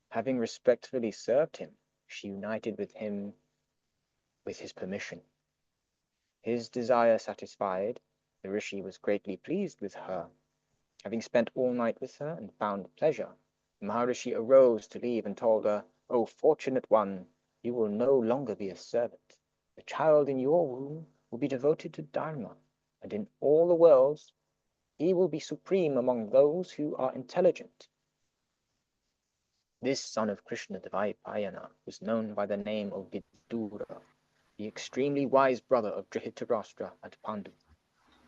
Having respectfully served him, she united with him with his permission. His desire satisfied, the rishi was greatly pleased with her. Having spent all night with her and found pleasure, the Maharishi arose to leave and told her, O fortunate one, you will no longer be a servant. The child in your womb will be devoted to Dharma, and in all the worlds he will be supreme among those who are intelligent. This son of Krishna Dvaipayana was known by the name of Vidura, the extremely wise brother of Dhritarashtra and Pandu.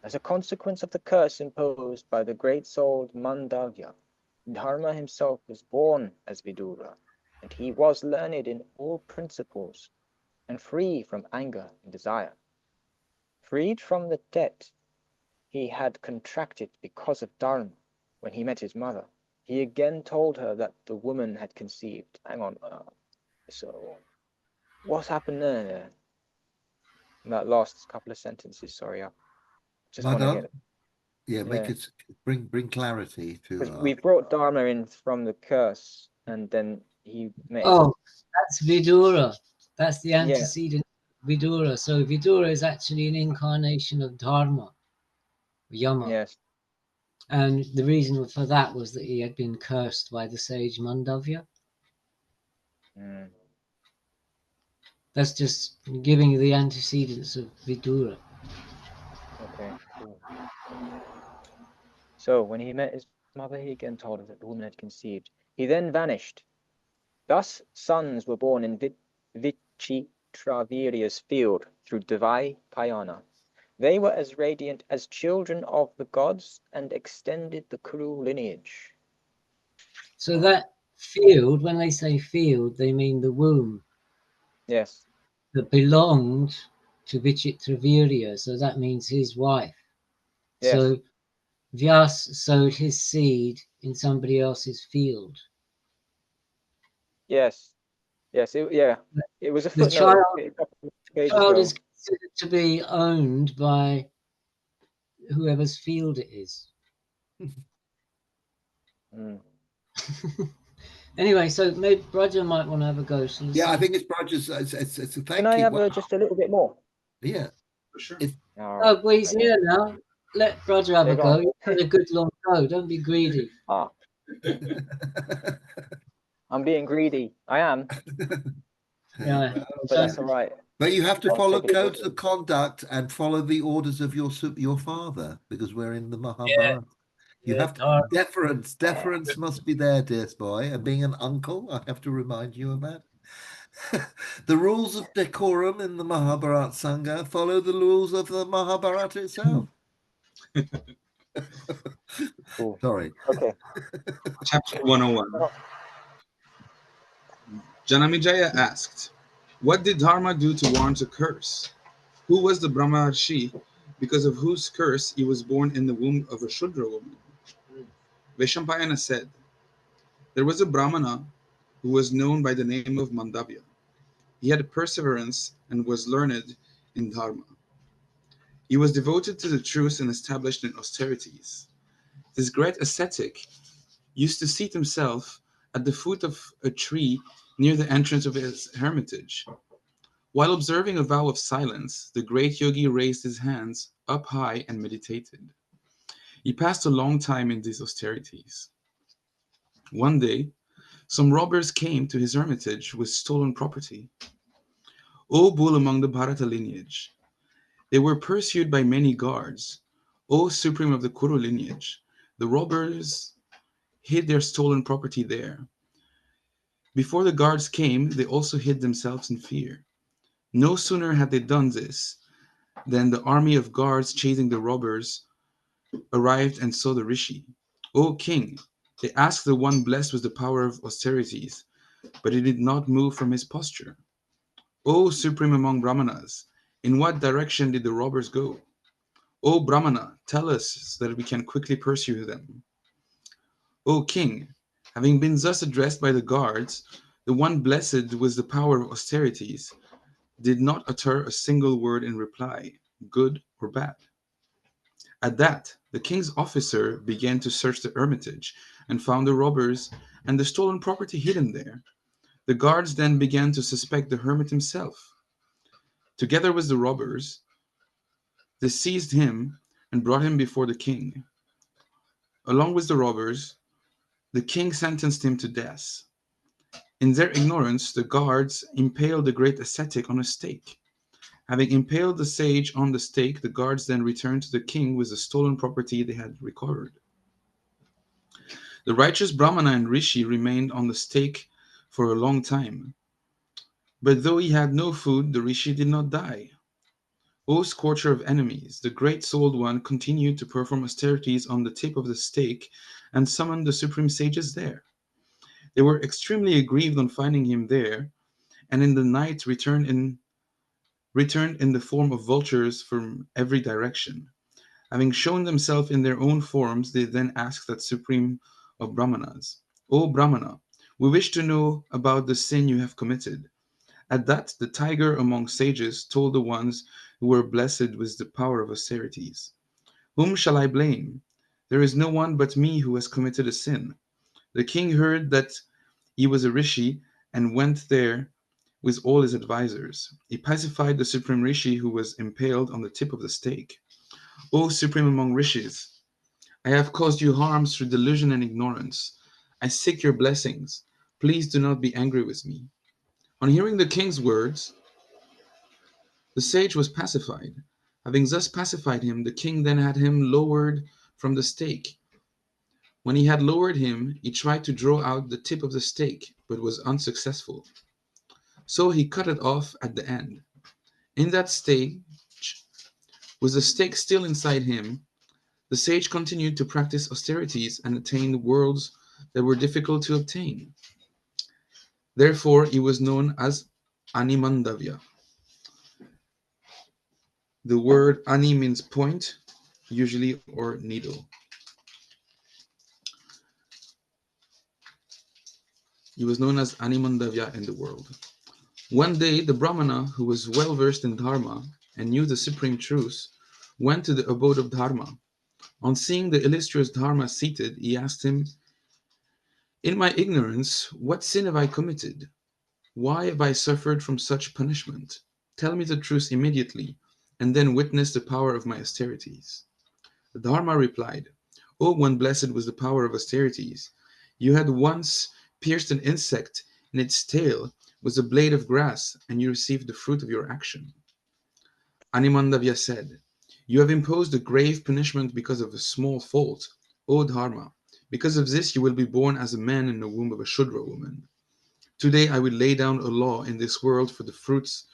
As a consequence of the curse imposed by the great-souled Mandavya, Dharma himself was born as Vidura, and he was learned in all principles and free from anger and desire. Freed from the debt he had contracted because of Dharma when he met his mother, he again told her that the woman had conceived. Hang on. So, what's happened there? That last couple of sentences, sorry. I just want to Madam, get it. yeah, make Yeah. it bring clarity Because to we brought Dharma in from the curse, and then he met his. Oh, that's Vidura. That's the Yeah. antecedent Vidura. So Vidura is actually an incarnation of Dharma, Yama. Yes. And the reason for that was that he had been cursed by the sage Mandavya. Mm. That's just giving you the antecedents of Vidura. Okay. Cool. So when he met his mother, he again told her that the woman had conceived. He then vanished. Thus sons were born in Vichitravirya's field through Devai Payana. They were as radiant as children of the gods and extended the Kuru lineage. So that field, when they say field, they mean the womb Yes. that belonged to Vichitravirya. So that means his wife. Yes. So Vyas sowed his seed in somebody else's field. Yes. Yes. It was a The footnote a couple of pages child ago. is considered to be owned by whoever's field it is. Mm. Anyway, so maybe Roger might want to have a go. So let's Yeah, I see. think it's Roger's. It's a Can thank I you. have Wow. just a little bit more? Yeah. For sure. It's All Oh, right. well, he's Okay. here now. Let Roger have Yeah, a go go. on. He's had a good long go. Don't be greedy. Ah, I'm being greedy. I am, Yeah. but that's all right. But you have to I'll follow take it codes easy. of conduct and follow the orders of your father because we're in the Yeah. Mahabharata. You Yeah. have to deference must be there, dear boy. And being an uncle, I have to remind you of that. The rules of decorum in the Mahabharata Sangha follow the rules of the Mahabharata itself. Cool. Sorry. Okay. Chapter 101. Janamejaya asked, "What did Dharma do to warrant a curse? Who was the Brahmarshi because of whose curse he was born in the womb of a Shudra woman?" Vaishampayana said, "There was a Brahmana who was known by the name of Mandavya. He had perseverance and was learned in Dharma. He was devoted to the truth and established in austerities. This great ascetic used to seat himself at the foot of a tree near the entrance of his hermitage. While observing a vow of silence, the great yogi raised his hands up high and meditated. He passed a long time in these austerities. One day, some robbers came to his hermitage with stolen property. O bull among the Bharata lineage, they were pursued by many guards. O supreme of the Kuru lineage, the robbers hid their stolen property there. Before the guards came, they also hid themselves in fear. No sooner had they done this than the army of guards chasing the robbers arrived and saw the rishi. O king, they asked the one blessed with the power of austerities, but he did not move from his posture. O supreme among Brahmanas, in what direction did the robbers go? O Brahmana, tell us so that we can quickly pursue them. O king, having been thus addressed by the guards, the one blessed with the power of austerities did not utter a single word in reply, good or bad. At that, the king's officer began to search the hermitage and found the robbers and the stolen property hidden there. The guards then began to suspect the hermit himself. Together with the robbers, they seized him and brought him before the king. Along with the robbers, the king sentenced him to death. In their ignorance, the guards impaled the great ascetic on a stake. Having impaled the sage on the stake, the guards then returned to the king with the stolen property they had recovered. The righteous Brahmana and Rishi remained on the stake for a long time. But though he had no food, the Rishi did not die. O scorcher of enemies, the great souled one continued to perform austerities on the tip of the stake and summoned the supreme sages there. They were extremely aggrieved on finding him there, and in the night returned in the form of vultures from every direction. Having shown themselves in their own forms, they then asked that supreme of Brahmanas, O Brahmana, we wish to know about the sin you have committed. At that, the tiger among sages told the ones who were blessed with the power of austerities, whom shall I blame? There is no one but me who has committed a sin. The king heard that he was a rishi and went there with all his advisors. He pacified the supreme rishi who was impaled on the tip of the stake. O supreme among rishis, I have caused you harms through delusion and ignorance. I seek your blessings. Please do not be angry with me. On hearing the king's words, the sage was pacified. Having thus pacified him, the king then had him lowered from the stake. When he had lowered him, he tried to draw out the tip of the stake, but was unsuccessful. So he cut it off at the end. In that stage, with the stake still inside him, the sage continued to practice austerities and attained worlds that were difficult to obtain. Therefore, he was known as Animandavya. The word ani means point, usually, or needle. He was known as Animandavya in the world. One day, the Brahmana, who was well versed in Dharma and knew the supreme truths, went to the abode of Dharma. On seeing the illustrious Dharma seated, he asked him, "In my ignorance, what sin have I committed? Why have I suffered from such punishment? Tell me the truth immediately, and then witness the power of my austerities." The Dharma replied, "O one blessed with the power of austerities, you had once pierced an insect in its tail with a blade of grass, and you received the fruit of your action." Animandavya said, "You have imposed a grave punishment because of a small fault, O Dharma. Because of this, you will be born as a man in the womb of a Shudra woman. Today, I will lay down a law in this world for the fruits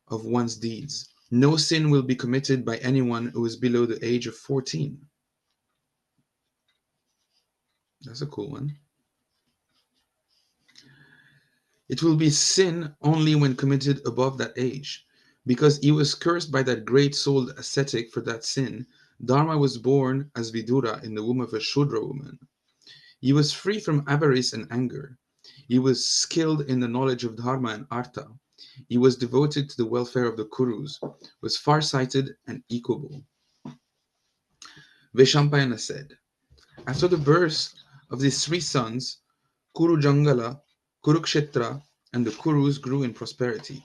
of one's deeds. No sin will be committed by anyone who is below the age of 14. That's a cool one. It will be sin only when committed above that age. Because he was cursed by that great-souled ascetic for that sin, Dharma was born as Vidura in the womb of a Shudra woman. He was free from avarice and anger. He was skilled in the knowledge of Dharma and Artha. He was devoted to the welfare of the Kurus, was far-sighted and equable. Veshampayana said, after the birth of these three sons, Kuru Jangala, Kurukshetra, and the Kurus grew in prosperity.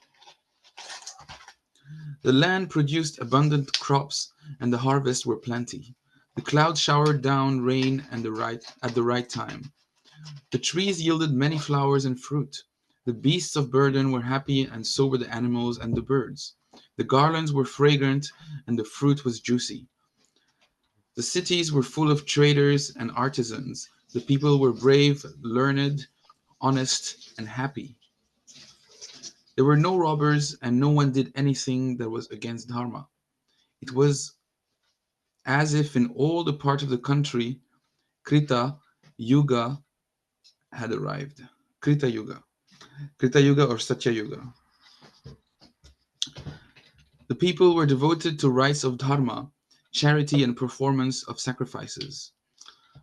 The land produced abundant crops, and the harvests were plenty. The clouds showered down rain at the right time. The trees yielded many flowers and fruit. The beasts of burden were happy, and so were the animals and the birds. The garlands were fragrant, and the fruit was juicy. The cities were full of traders and artisans. The people were brave, learned, honest, and happy. There were no robbers, and no one did anything that was against Dharma. It was as if in all the parts of the country, Krita Yuga had arrived. Krita Yuga. Krita Yuga or Satya Yuga. The people were devoted to rites of dharma, charity, and performance of sacrifices.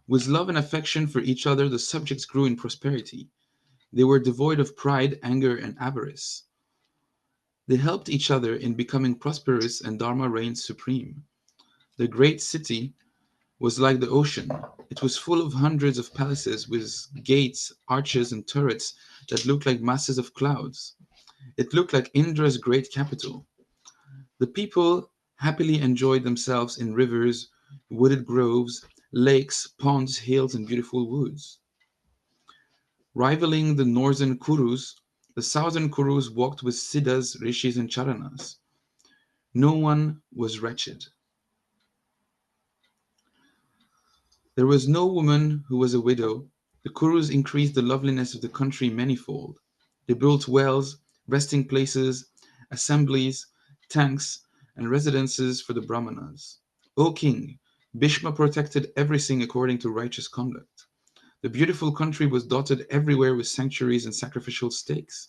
With love and affection for each other, the subjects grew in prosperity. They were devoid of pride, anger, and avarice. They helped each other in becoming prosperous, and dharma reigned supreme. The great city was like the ocean. It was full of hundreds of palaces with gates, arches, and turrets that looked like masses of clouds. It looked like Indra's great capital. The people happily enjoyed themselves in rivers, wooded groves, lakes, ponds, hills, and beautiful woods. Rivaling the northern Kurus, the southern Kurus walked with Siddhas, Rishis, and Charanas. No one was wretched. There was no woman who was a widow. The Kurus increased the loveliness of the country manifold. They built wells, resting places, assemblies, tanks, and residences for the Brahmanas. O king, Bhishma protected everything according to righteous conduct. The beautiful country was dotted everywhere with sanctuaries and sacrificial stakes.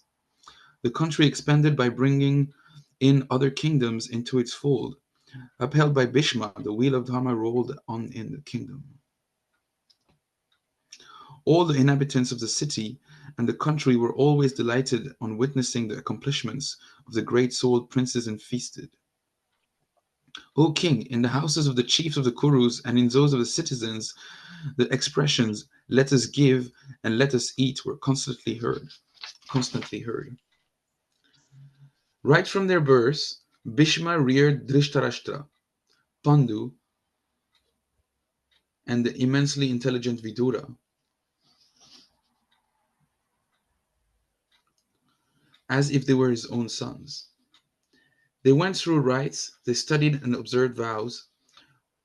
The country expanded by bringing in other kingdoms into its fold. Upheld by Bhishma, the wheel of Dharma rolled on in the kingdom. All the inhabitants of the city and the country were always delighted on witnessing the accomplishments of the great-souled princes and feasted. O king, in the houses of the chiefs of the Kurus and in those of the citizens, the expressions "let us give" and "let us eat" were constantly heard. Right from their birth, Bhishma reared Drishtarashtra, Pandu, and the immensely intelligent Vidura as if they were his own sons. They went through rites, they studied and observed vows.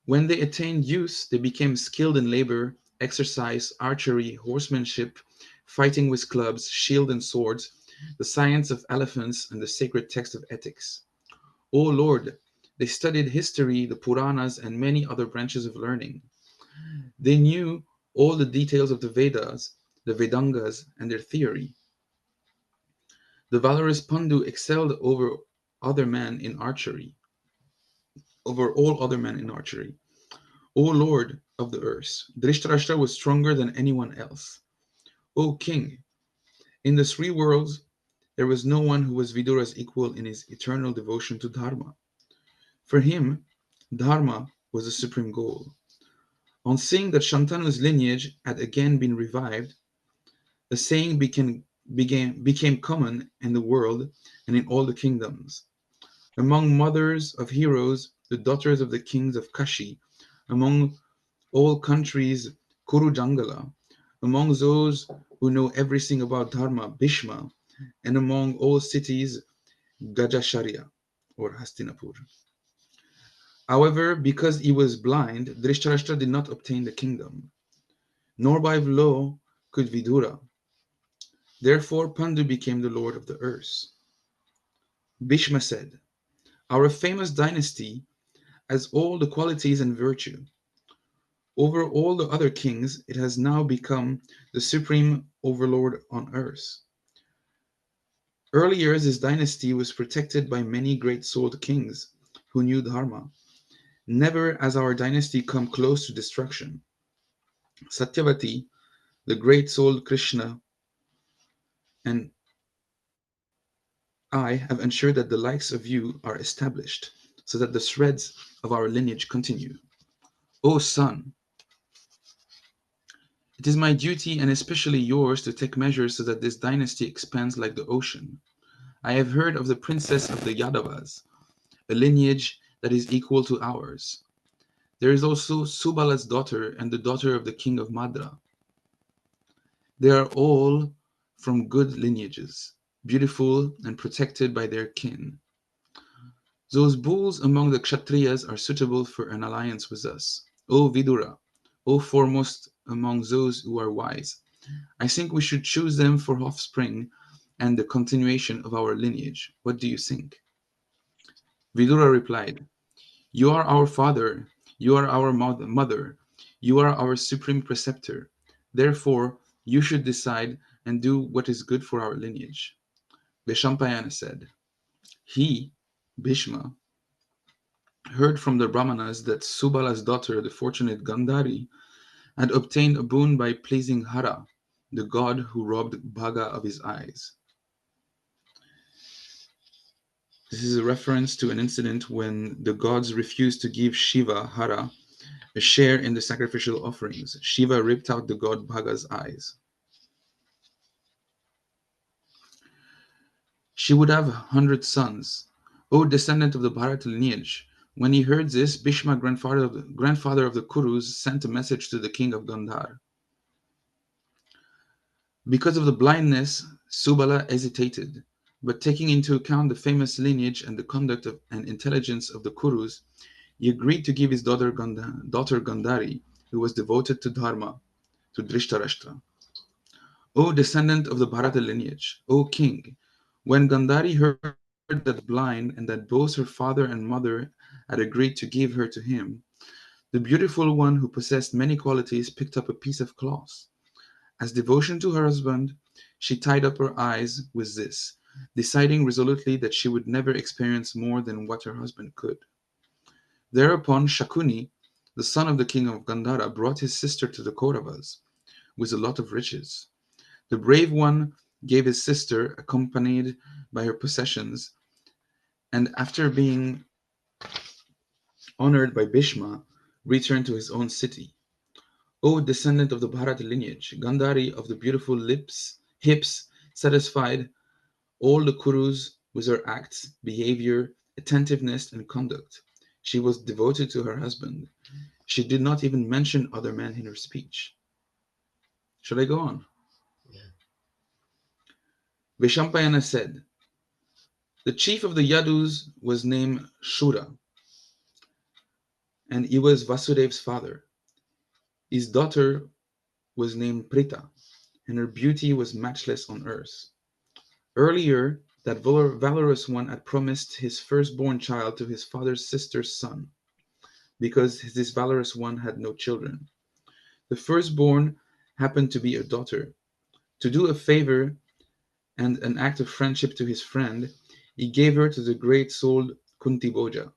When they attained youth, they became skilled in labor, exercise, archery, horsemanship, fighting with clubs, shield and swords, the science of elephants, and the sacred text of ethics. O Lord, they studied history, the Puranas, and many other branches of learning. They knew all the details of the Vedas, the Vedangas, and their theory. The valorous Pandu excelled other men in archery, over all other men in archery. O Lord of the earth, Drishtarashtra was stronger than anyone else. O king, in the three worlds there was no one who was Vidura's equal in his eternal devotion to Dharma. For him, Dharma was the supreme goal. On seeing that Shantanu's lineage had again been revived, the saying became common in the world and in all the kingdoms. Among mothers of heroes, the daughters of the kings of Kashi, among all countries, Kuru Jangala, among those who know everything about Dharma, Bhishma, and among all cities, Gajasharya or Hastinapur. However, because he was blind, Drishtarashtra did not obtain the kingdom, nor by law could Vidura. Therefore, Pandu became the lord of the earth. Bhishma said, "Our famous dynasty has all the qualities and virtue. Over all the other kings, it has now become the supreme overlord on earth. Earlier, this dynasty was protected by many great-souled kings who knew Dharma. Never has our dynasty come close to destruction. Satyavati, the great-souled Krishna, and I have ensured that the likes of you are established, so that the threads of our lineage continue. O son, it is my duty and especially yours to take measures so that this dynasty expands like the ocean. I have heard of the princess of the Yadavas, a lineage that is equal to ours. There is also Subala's daughter and the daughter of the king of Madra. They are all from good lineages, beautiful and protected by their kin. Those bulls among the Kshatriyas are suitable for an alliance with us. O Vidura, O foremost among those who are wise, I think we should choose them for offspring and the continuation of our lineage. What do you think? Vidura replied, You are our father, you are our mother, you are our supreme preceptor. Therefore, you should decide and do what is good for our lineage. Veshampayana said, He, Bhishma, heard from the Brahmanas that Subala's daughter, the fortunate Gandhari, had obtained a boon by pleasing Hara, the god who robbed Bhaga of his eyes. This is a reference to an incident when the gods refused to give Shiva, Hara, a share in the sacrificial offerings. Shiva ripped out the god Bhaga's eyes. She would have 100 sons. O descendant of the Bharata lineage, when he heard this, Bhishma, grandfather of the Kurus, sent a message to the king of Gandhar. Because of the blindness, Subala hesitated, but taking into account the famous lineage and the conduct and intelligence of the Kurus, he agreed to give his daughter Gandhari, who was devoted to Dharma, to Drishtarashtra. O descendant of the Bharata lineage, O king, when Gandhari heard that blind and that both her father and mother had agreed to give her to him, the beautiful one who possessed many qualities picked up a piece of cloth. As devotion to her husband, she tied up her eyes with this, deciding resolutely that she would never experience more than what her husband could. Thereupon Shakuni, the son of the king of Gandhara, brought his sister to the Kauravas with a lot of riches. The brave one gave his sister, accompanied by her possessions, and after being honored by Bhishma, returned to his own city. O descendant of the Bharata lineage, Gandhari of the beautiful hips satisfied all the Kurus with her acts, behavior, attentiveness, and conduct. She was devoted to her husband. She did not even mention other men in her speech. Should I go on? Yeah. Veshampayana said, The chief of the Yadus was named Shura, and he was Vasudev's father. His daughter was named Prita, and her beauty was matchless on earth. Earlier, that valorous one had promised his firstborn child to his father's sister's son, because this valorous one had no children. The firstborn happened to be a daughter. To do a favor and an act of friendship to his friend, he gave her to the great-souled Kunti Boja.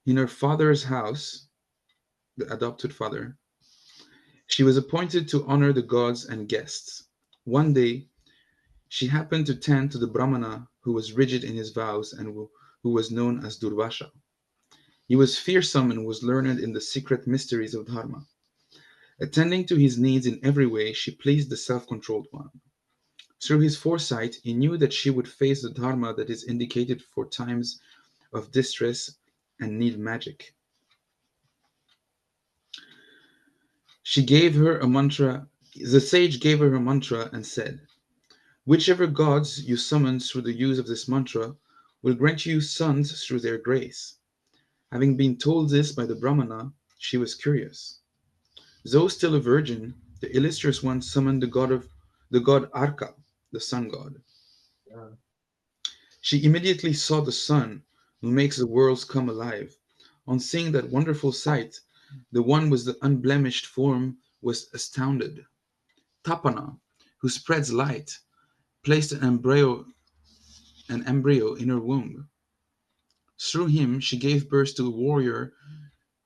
In her father's house, the adopted father, She was appointed to honor the gods and guests. One day, she happened to tend to the Brahmana who was rigid in his vows and who was known as Durvasha. He was fearsome and was learned in the secret mysteries of Dharma. Attending to his needs in every way, she pleased the self-controlled one. Through his foresight, he knew that she would face the Dharma that is indicated for times of distress and need magic. She gave her a mantra. The sage gave her a mantra and said, "Whichever gods you summon through the use of this mantra will grant you sons through their grace." Having been told this by the Brahmana, she was curious. Though still a virgin, the illustrious one summoned the god Arka, the sun god. She immediately saw the sun, who makes the worlds come alive. On seeing that wonderful sight, the one with the unblemished form was astounded. Tapana, who spreads light, placed an embryo in her womb. Through him, she gave birth to a warrior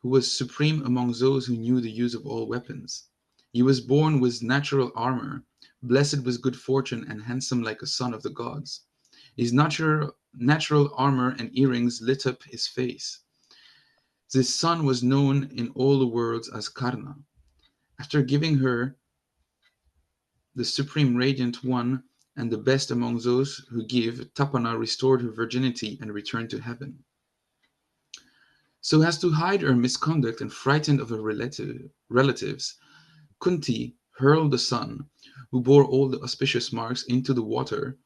who was supreme among those who knew the use of all weapons. He was born with natural armor, blessed with good fortune, and handsome like a son of the gods. His natural armor and earrings lit up his face. This son was known in all the worlds as Karna. After giving her the supreme radiant one and the best among those who give, Tapana restored her virginity and returned to heaven. So as to hide her misconduct and frightened of her relatives, Kunti hurled the son, who bore all the auspicious marks, into the water.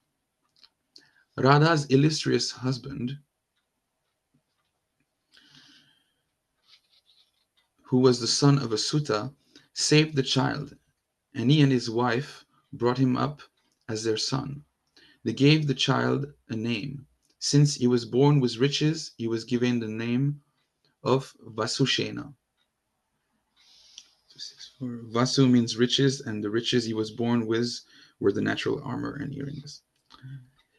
Radha's illustrious husband, who was the son of a Sutta, saved the child, and he and his wife brought him up as their son. They gave the child a name. Since he was born with riches, he was given the name of Vasushena. Vasu means riches, and the riches he was born with were the natural armor and earrings.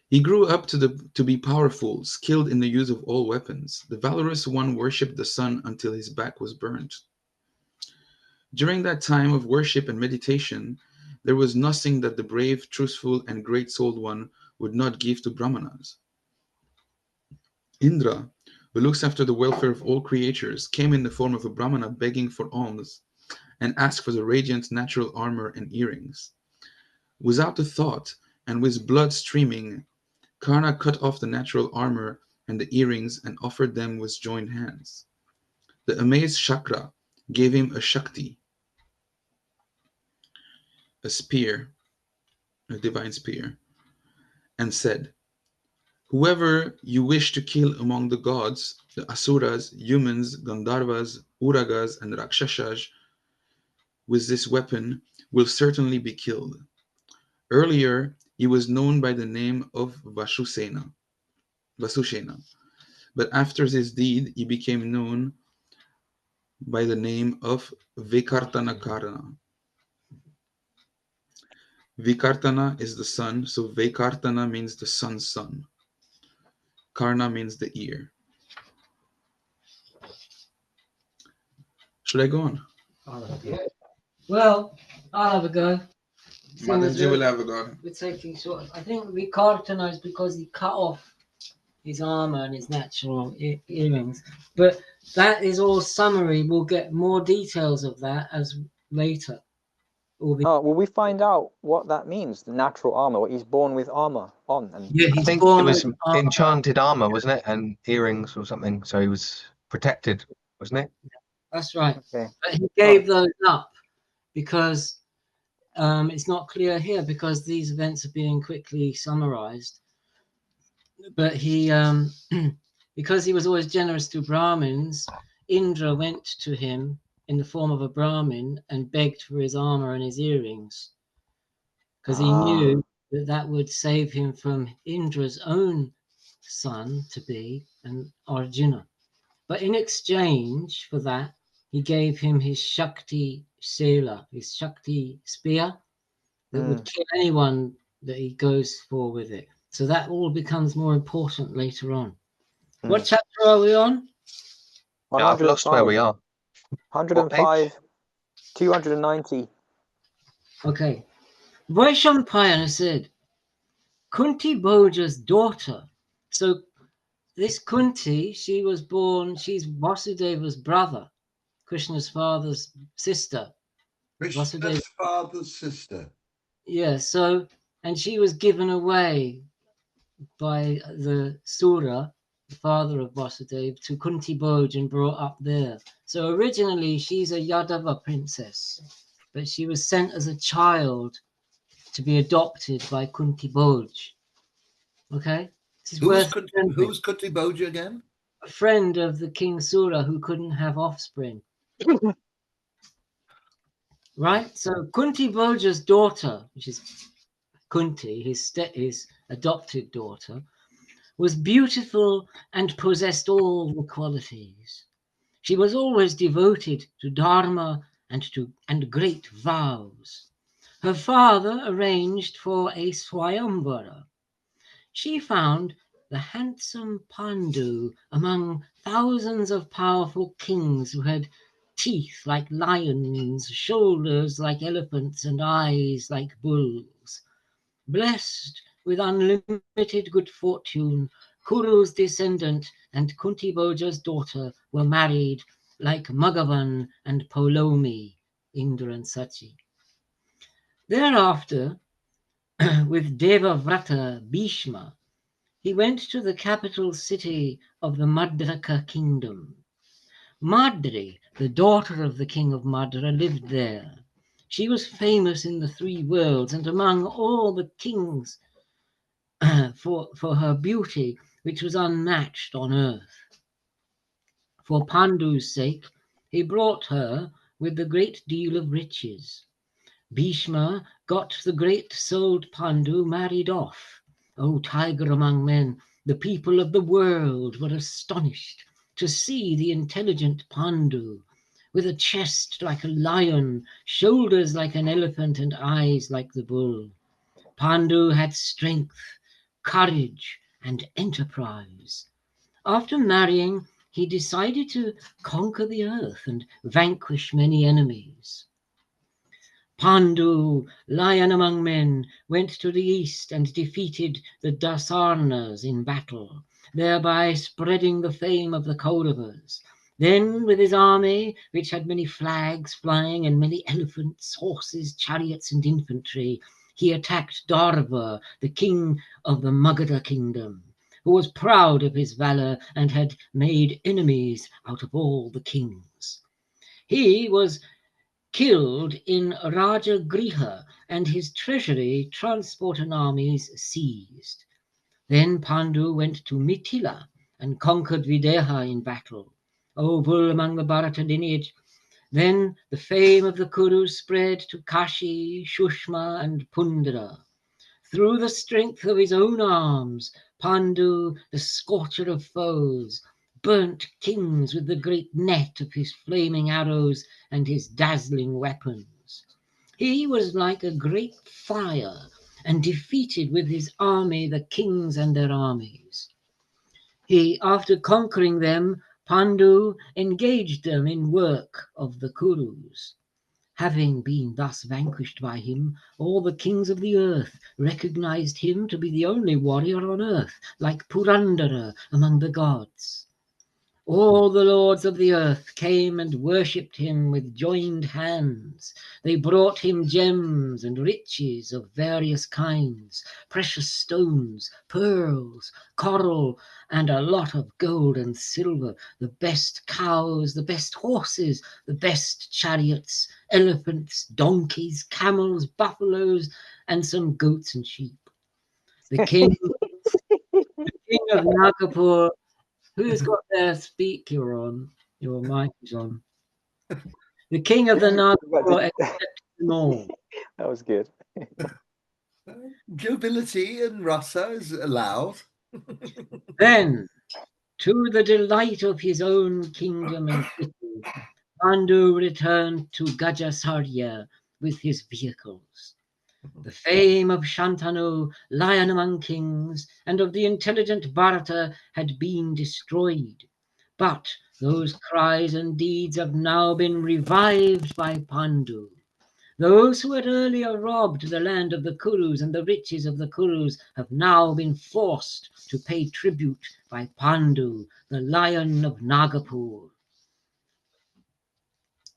He grew up to be powerful, skilled in the use of all weapons. The valorous one worshipped the sun until his back was burnt. During that time of worship and meditation, there was nothing that the brave, truthful, and great-souled one would not give to Brahmanas. Indra, who looks after the welfare of all creatures, came in the form of a Brahmana begging for alms and asked for the radiant natural armor and earrings. Without a thought, and with blood streaming, Karna cut off the natural armor and the earrings and offered them with joined hands. The amazed Shakra gave him a Shakti, a spear, a divine spear, and said, "Whoever you wish to kill among the gods, the Asuras, humans, Gandharvas, Uragas, and Rakshasas, with this weapon will certainly be killed." Earlier, he was known by the name of Vasushena, but after this deed, he became known by the name of Vikartana Karna. Vikartana is the sun, so Vikartana means the sun's son. Karna means the ear. Should I go on? Well, I'll have a go. Madanji will have a go. We're taking sort of, I think Vikartana is because he cut off his armor and his natural earrings. But that is all summary. We'll get more details of that as later. Will we find out what that means? The natural armor. What he's born with armor on. And yeah, I think it was enchanted armor, wasn't it? And earrings or something. So he was protected, wasn't it? That's right. Okay. But he gave those up because it's not clear here because these events are being quickly summarized. But he, because he was always generous to Brahmins, Indra went to him in the form of a Brahmin and begged for his armor and his earrings because he knew that that would save him from Indra's own son to be, and Arjuna. But in exchange for that, he gave him his Shakti Sela, his Shakti spear that would kill anyone that he goes for with it. So that all becomes more important later on. What chapter are we on? I've lost where we are. 105. 290. Okay. Vaishampayana said, Kunti Bhoja's daughter. So this Kunti, she was born, she's Vasudeva's brother, Krishna's father's sister. Vasudeva. Krishna's father's sister. Yeah, so, and she was given away by the Sura, the father of Vasudeva, to Kunti Bhoj and brought up there. So originally she's a Yadava princess, but she was sent as a child to be adopted by Kunti Bhoj. Okay? This is worth remembering. Who's Kunti Bhoja again? A friend of the King Sura who couldn't have offspring. Right? So Kunti Bhoja's daughter, which is Kunti, his adopted daughter, was beautiful and possessed all the qualities. She was always devoted to Dharma and great vows. Her father arranged for a Swayamvara. She found the handsome Pandu among thousands of powerful kings who had teeth like lions, shoulders like elephants, and eyes like bulls. Blessed with unlimited good fortune, Kuru's descendant and Kunti Bhoja's daughter were married like Magavan and Polomi, Indra and Sachi. Thereafter, with Devavrata Bhishma, he went to the capital city of the Madraka kingdom. Madri, the daughter of the king of Madra, lived there. She was famous in the three worlds and among all the kings for her beauty, which was unmatched on earth. For Pandu's sake, he brought her with a great deal of riches. Bhishma got the great-souled Pandu married off. O tiger among men, the people of the world were astonished to see the intelligent Pandu, with a chest like a lion, shoulders like an elephant, and eyes like the bull. Pandu had strength, courage, and enterprise. After marrying, he decided to conquer the earth and vanquish many enemies. Pandu, lion among men, went to the east and defeated the Dasarnas in battle, thereby spreading the fame of the Kauravas. Then, with his army, which had many flags flying and many elephants, horses, chariots, and infantry, he attacked Darva, the king of the Magadha kingdom, who was proud of his valor and had made enemies out of all the kings. He was killed in Rajagriha, and his treasury, transport, and armies seized. Then Pandu went to Mithila and conquered Videha in battle. O bull among the Bharata lineage! Then the fame of the Kurus spread to Kashi, Shushma, and Pundra. Through the strength of his own arms, Pandu, the scorcher of foes, burnt kings with the great net of his flaming arrows and his dazzling weapons. He was like a great fire and defeated with his army the kings and their armies. After conquering them, Pandu engaged them in work of the Kurus. Having been thus vanquished by him, all the kings of the earth recognized him to be the only warrior on earth, like Purandara among the gods. All the lords of the earth came and worshipped him with joined hands. They brought him gems and riches of various kinds, precious stones, pearls, coral, and a lot of gold and silver, the best cows, the best horses, the best chariots, elephants, donkeys, camels, buffaloes, and some goats and sheep. The king of Nagapur. Who's got their speaker on? Your mic is on. The king of the Nagapur accepted them all. That was good. Jobility and rasa is allowed. Then, to the delight of his own kingdom and city, Pandu returned to Gajasarya with his vehicles. The fame of Shantanu, lion among kings, and of the intelligent Bharata had been destroyed. But Those cries and deeds have now been revived by Pandu. Those who had earlier robbed the land of the Kurus and the riches of the Kurus have now been forced to pay tribute by Pandu, the lion of Nagapur.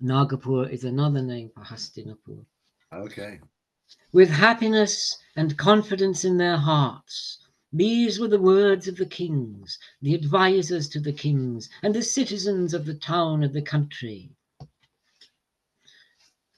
Nagapur is another name for Hastinapur. Okay. With happiness and confidence in their hearts, these were the words of the kings, the advisers to the kings, and the citizens of the town and the country.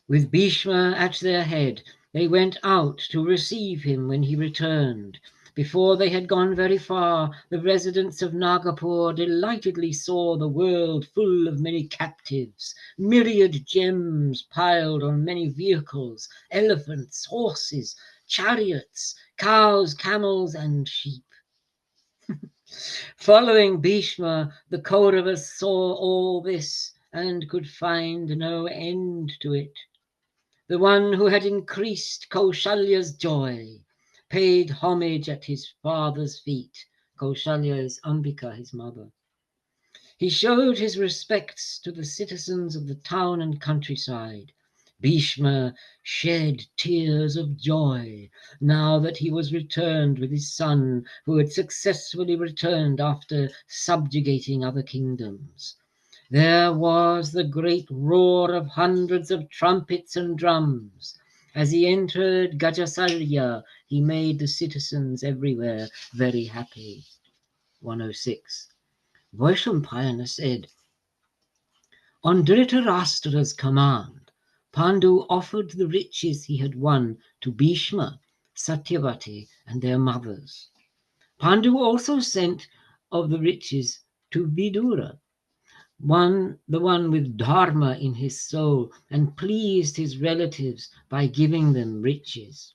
With Bhishma at their head, they went out to receive him when he returned. Before they had gone very far, the residents of Nagapur delightedly saw the world full of many captives, myriad gems piled on many vehicles, elephants, horses, chariots, cows, camels, and sheep. Following Bhishma, the Kauravas saw all this and could find no end to it. The one who had increased Kaushalya's joy paid homage at his father's feet. Kaushalya is Ambika, his mother. He showed his respects to the citizens of the town and countryside. Bhishma shed tears of joy now that he was returned with his son, who had successfully returned after subjugating other kingdoms. There was the great roar of hundreds of trumpets and drums. As he entered Gajasalya, he made the citizens everywhere very happy. 106. Vaishampayana said, on Dhritarashtra's command, Pandu offered the riches he had won to Bhishma, Satyavati, and their mothers. Pandu also sent of the riches to Vidura, the one with dharma in his soul, and pleased his relatives by giving them riches.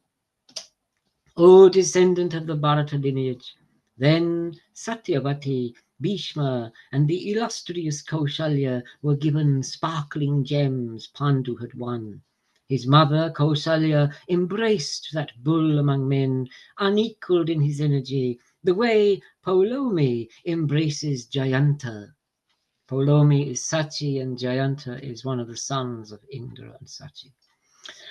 O descendant of the Bharata lineage, then Satyavati, Bhishma, and the illustrious Kaushalya were given sparkling gems Pandu had won. His mother, Kausalya, embraced that bull among men, unequaled in his energy, the way Paulomi embraces Jayanta. Paulomi is Sachi, and Jayanta is one of the sons of Indra and Sachi.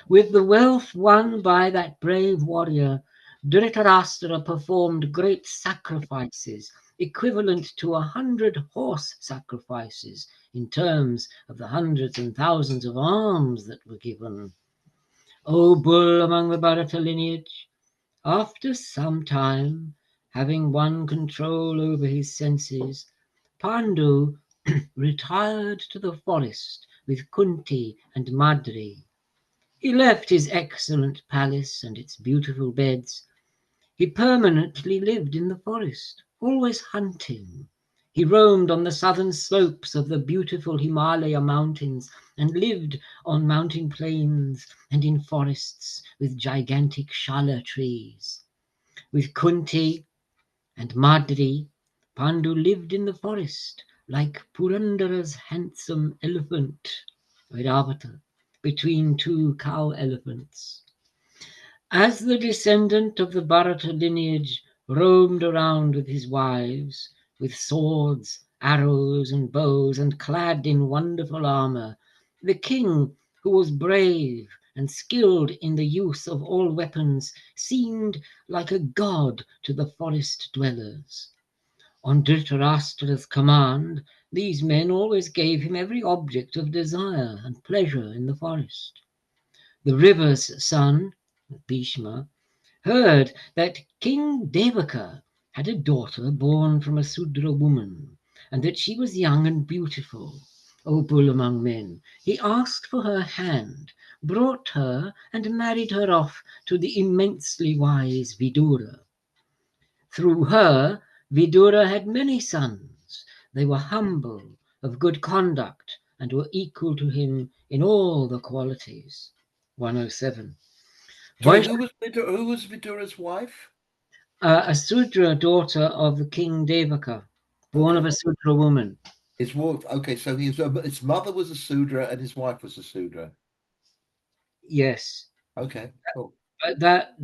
With the wealth won by that brave warrior, Dhritarashtra performed great sacrifices, equivalent to 100 horse sacrifices in terms of the hundreds and thousands of arms that were given. O bull among the Bharata lineage, after some time, having won control over his senses, Pandu retired to the forest with Kunti and Madri. He left his excellent palace and its beautiful beds. He permanently lived in the forest, always hunting. He roamed on the southern slopes of the beautiful Himalaya mountains and lived on mountain plains and in forests with gigantic shala trees. With Kunti and Madri, Pandu lived in the forest like Purandara's handsome elephant, Airavata, between two cow elephants. As the descendant of the Bharata lineage roamed around with his wives, with swords, arrows, and bows, and clad in wonderful armor, the king, who was brave and skilled in the use of all weapons, seemed like a god to the forest dwellers. On Dhritarashtra's command, these men always gave him every object of desire and pleasure in the forest. The river's son, Bhishma, heard that King Devaka had a daughter born from a Sudra woman, and that she was young and beautiful. O bull among men, he asked for her hand, brought her, and married her off to the immensely wise Vidura. Through her, Vidura had many sons. They were humble, of good conduct, and were equal to him in all the qualities. 107. Sorry, who was Vidura's wife? A Sudra daughter of the king Devaka, born of Okay. a Sudra woman. His wife. Okay, so his mother was a Sudra and his wife was a Sudra. Yes, Okay, cool. but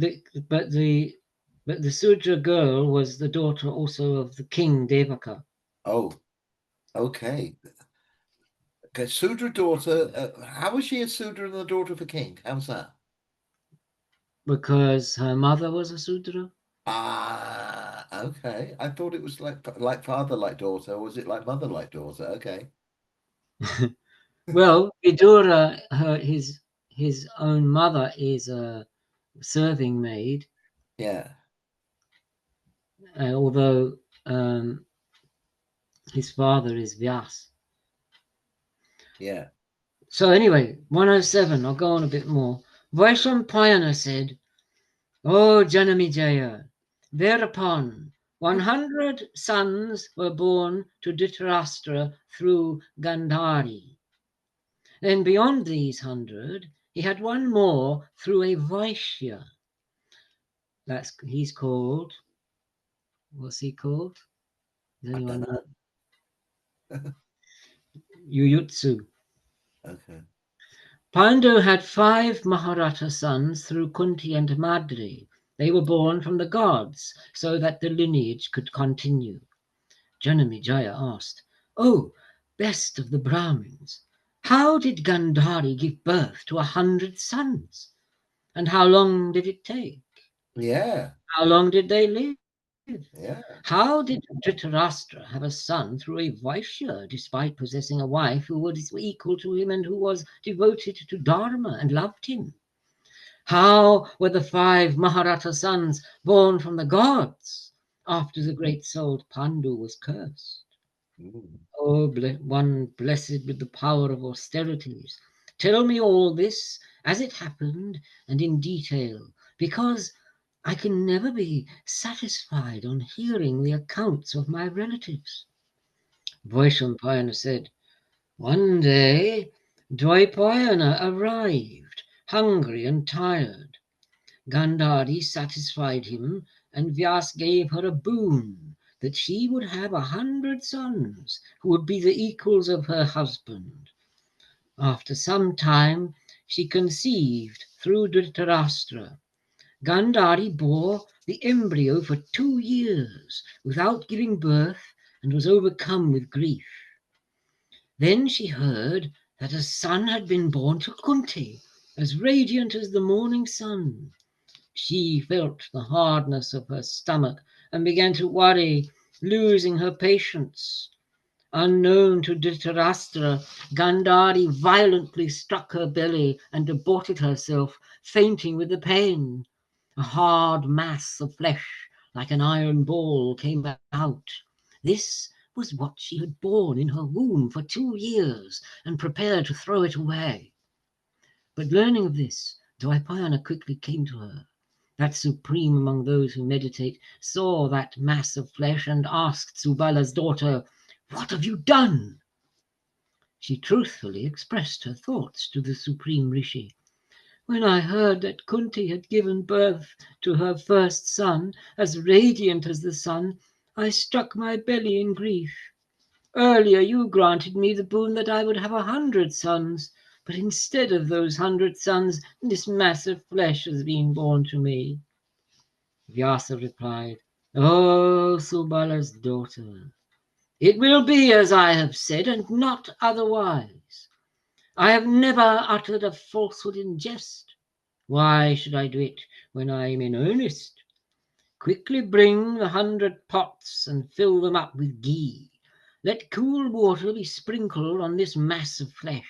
the Sudra girl was the daughter also of the king Devaka. Oh, Okay. Okay, Sudra daughter. How was she a Sudra and the daughter of a king? How's that? Because her mother was a Sudra. Ah, okay. I thought it was like father like daughter. Or was it like mother like daughter? Okay. Well, Vidura, his own mother is a serving maid, Yeah. although his father is Vyas. Yeah. So anyway, 107, I'll go on a bit more. Vaishampayana said, O Janamejaya, thereupon 100 sons were born to Dhritarashtra through Gandhari. Then beyond these 100, he had one more through a Vaishya. He's called, what's he called? Does I anyone don't know? know. Yuyutsu. Okay. Pandu had 5 Mahabharata sons through Kunti and Madri. They were born from the gods so that the lineage could continue. Janamejaya asked, Oh, best of the Brahmins, how did Gandhari give birth to 100 sons? And how long did it take? Yeah. How long did they live? Yeah. How did Dhritarashtra have a son through a Vaishya, despite possessing a wife who was equal to him and who was devoted to Dharma and loved him? How were the 5 Mahabharata sons born from the gods after the great souled Pandu was cursed? Mm. Oh, one blessed with the power of austerities, tell me all this as it happened and in detail, because I can never be satisfied on hearing the accounts of my relatives. Vaishampayana said, One day Dvaipayana arrived, hungry and tired. Gandhari satisfied him, and Vyas gave her a boon that she would have 100 sons who would be the equals of her husband. After some time, she conceived through Dhritarashtra. Gandhari bore the embryo for 2 years without giving birth and was overcome with grief. Then she heard that a son had been born to Kunti, as radiant as the morning sun. She felt the hardness of her stomach and began to worry, losing her patience. Unknown to Dhritarashtra, Gandhari violently struck her belly and aborted herself, fainting with the pain. A hard mass of flesh, like an iron ball, came out. This was what she had borne in her womb for 2 years and prepared to throw it away. But learning of this, Dvaipayana quickly came to her. That supreme among those who meditate saw that mass of flesh and asked Subala's daughter, What have you done? She truthfully expressed her thoughts to the supreme rishi. When I heard that Kunti had given birth to her first son, as radiant as the sun, I struck my belly in grief. Earlier you granted me the boon that I would have 100 sons, but instead of those 100 sons, this mass of flesh has been born to me. Vyasa replied, O Subala's daughter, it will be as I have said and not otherwise. I have never uttered a falsehood in jest. Why should I do it when I am in earnest? Quickly bring the 100 pots and fill them up with ghee. Let cool water be sprinkled on this mass of flesh.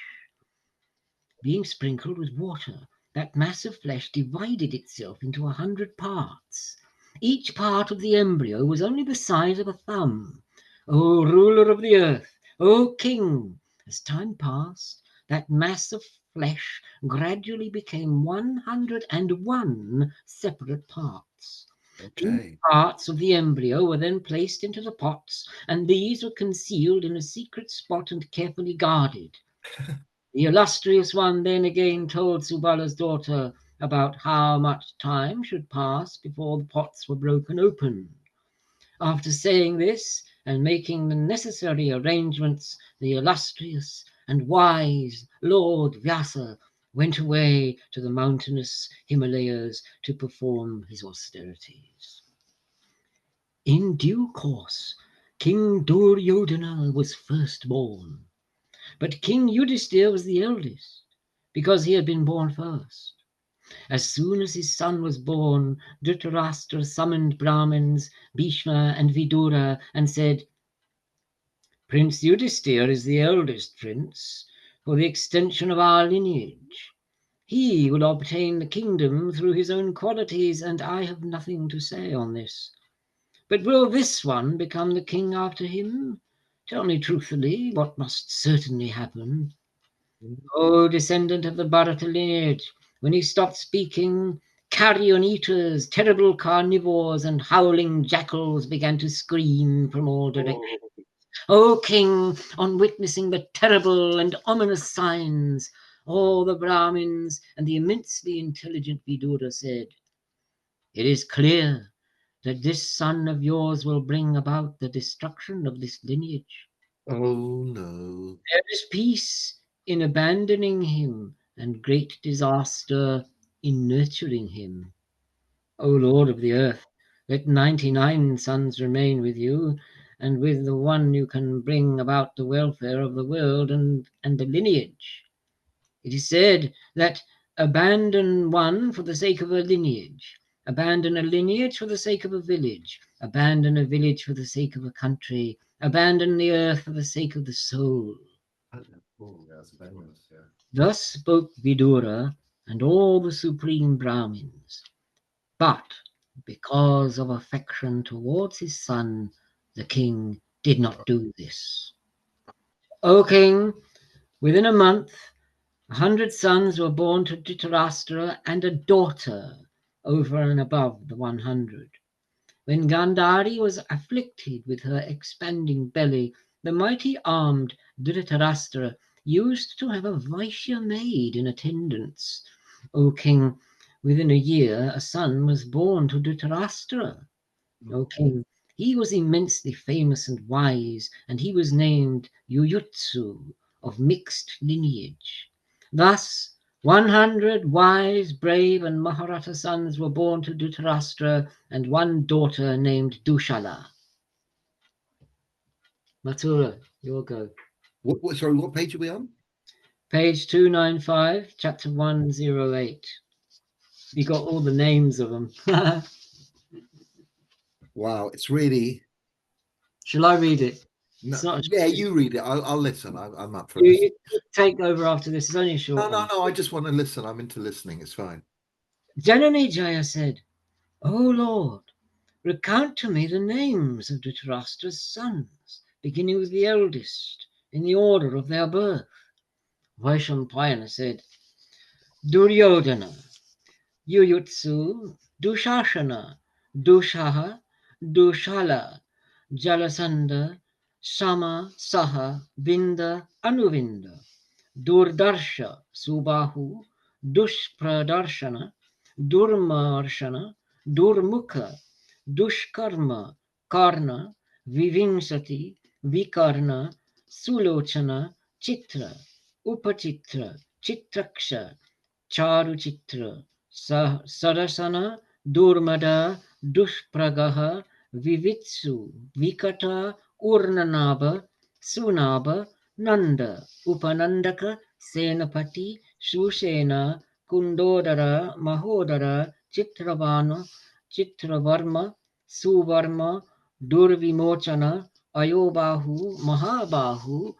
Being sprinkled with water, that mass of flesh divided itself into 100 parts. Each part of the embryo was only the size of a thumb. O ruler of the earth, O king, as time passed, that mass of flesh gradually became 101 separate parts. These Okay. parts of the embryo were then placed into the pots, and these were concealed in a secret spot and carefully guarded. The illustrious one then again told Subala's daughter about how much time should pass before the pots were broken open. After saying this and making the necessary arrangements, the illustrious and wise Lord Vyasa went away to the mountainous Himalayas to perform his austerities. In due course, King Duryodhana was first born, but King Yudhisthira was the eldest, because he had been born first. As soon as his son was born, Dhritarashtra summoned Brahmins, Bhishma and Vidura, and said, Prince Yudhisthira is the eldest prince for the extension of our lineage. He will obtain the kingdom through his own qualities, and I have nothing to say on this. But will this one become the king after him? Tell me truthfully what must certainly happen. O descendant of the Bharata lineage, when he stopped speaking, carrion eaters, terrible carnivores, and howling jackals began to scream from all directions. O king, on witnessing the terrible and ominous signs, all the Brahmins and the immensely intelligent Vidura said, It is clear that this son of yours will bring about the destruction of this lineage. Oh no. There is peace in abandoning him and great disaster in nurturing him. O Lord of the earth, let 99 sons remain with you, and with the one you can bring about the welfare of the world and the lineage. It is said that abandon one for the sake of a lineage, abandon a lineage for the sake of a village, abandon a village for the sake of a country, abandon the earth for the sake of the soul. Thus spoke Vidura and all the supreme Brahmins. But because of affection towards his son, the king did not do this. O king, within a month, 100 sons were born to Dhritarashtra and a daughter over and above the 100. When Gandhari was afflicted with her expanding belly, the mighty armed Dhritarashtra used to have a Vaishya maid in attendance. O king, within a year a son was born to Dhritarashtra. O king, he was immensely famous and wise, and he was named Yuyutsu, of mixed lineage. Thus 100 wise, brave, and Mahabharata sons were born to Dhritarashtra, and one daughter named Dushala. Mathura, your go. Sorry, what page are we on? Page 295, chapter 108. You got all the names of them. Wow, it's really. Shall I read it? No, yeah, you read it. I'll listen. I'm up for it. You take over after this. It's only a short one. No. I just want to listen. I'm into listening. It's fine. Janani Jaya said, O Lord, recount to me the names of Dhritarashtra's sons, beginning with the eldest, in the order of their birth. Vaishampayana said, Duryodhana, Yuyutsu, Dushashana, Dushaha, Dushala, Jalasanda, Sama, Saha, Vinda, Anuvinda, Durdarsha, Subahu, Dushpradarshana, Durmarshana, Durmukha, Dushkarma, Karna, Vivingsati, Vikarna, Sulochana, Chitra, Upachitra, Chitraksha, Charuchitra, Sarasana, Durmada, Dushpragaha, Vivitsu, Vikata, Urnanaba, Sunaba, Nanda, Upanandaka, Senapati, Susena, Kundodara, Mahodara, Chitravana, Chitravarma, Suvarma, Durvimochana, Ayobahu, Mahabahu,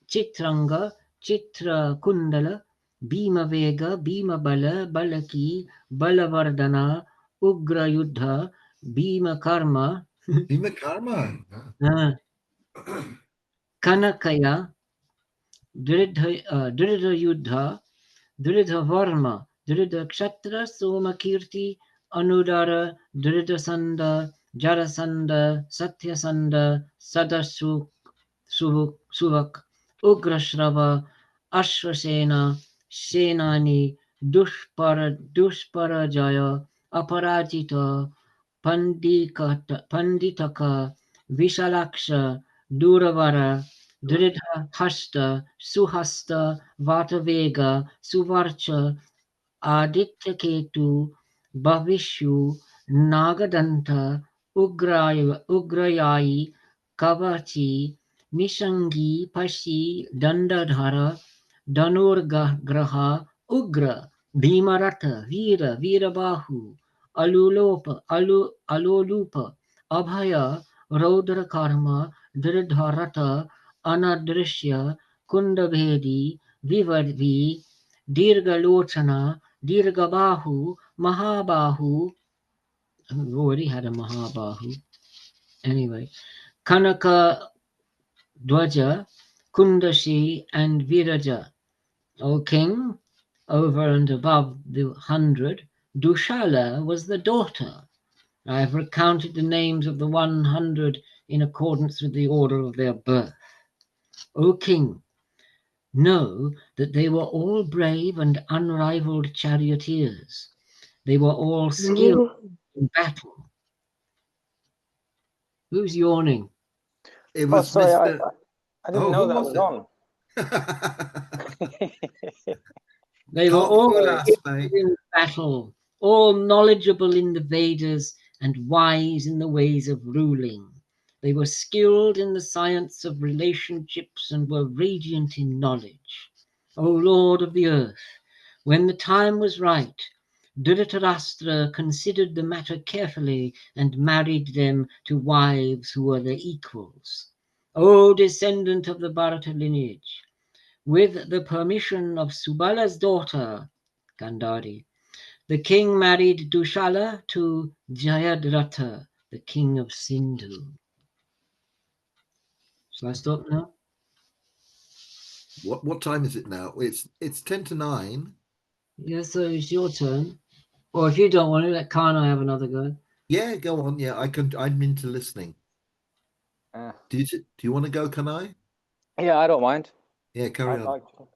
Chitranga, Chitra Kundala, Bhima Vega, Bhima Bala, Balaki, Balavardhana, Ugra Yuddha, Bhima Karma, Bhima Karma. Kanakaya, Dridha Yuddha, Dridha Varma, Dridha Kshatra, Somakirti, Anudara, Dridha Sanda, Jarasanda, Satyasanda, Suvak, Ugrashrava, Ashwasena, Senani, Dushparajaya, Aparajita, Panditaka, Vishalaksha, Duravara, Dridha Hasta, Suhasta, Vatavega, Suvarcha, Adityaketu, Bhavishu, Nagadanta, Ugrayai, Kavachi, Nishangi, Pashi, Dandadhara, Danurgraha, Ugra, Bhimarata, Veera, Veerabahu, Alolupa, Abhaya, Raudrakarma, Dirdharata, Anadrishya, Kundabhedi, Vivadvi, Dirgalochana, Dirgabahu, Mahabahu. We've already had a Mahabahu. Anyway, Kanaka Dwaja, Kundashi, and Viraja. O king, over and above the 100, Dushala was the daughter. I have recounted the names of the 100 in accordance with the order of their birth. O king, know that they were all brave and unrivaled charioteers. They were all skilled in battle. Who's yawning? It Oh, was sorry, Mr. I didn't Oh, know who that was was it? on. They were Can't all fool us, skilled mate. in battle, all knowledgeable in the Vedas and wise in the ways of ruling. They were skilled in the science of relationships and were radiant in knowledge. O Lord of the earth, when the time was right, Dhritarashtra considered the matter carefully and married them to wives who were their equals. O descendant of the Bharata lineage, with the permission of Subala's daughter, Gandhari, the king married Dushala to Jayadratha, the king of Sindhu. Shall I stop now? What time is it now? It's 10 to 9. Yes, so it's your turn. Or if you don't want to, let Kana have another go. Yeah, go on. Yeah, I'm into listening. Do you want to go, can I? Yeah, I don't mind. Yeah, carry I'd on. like to.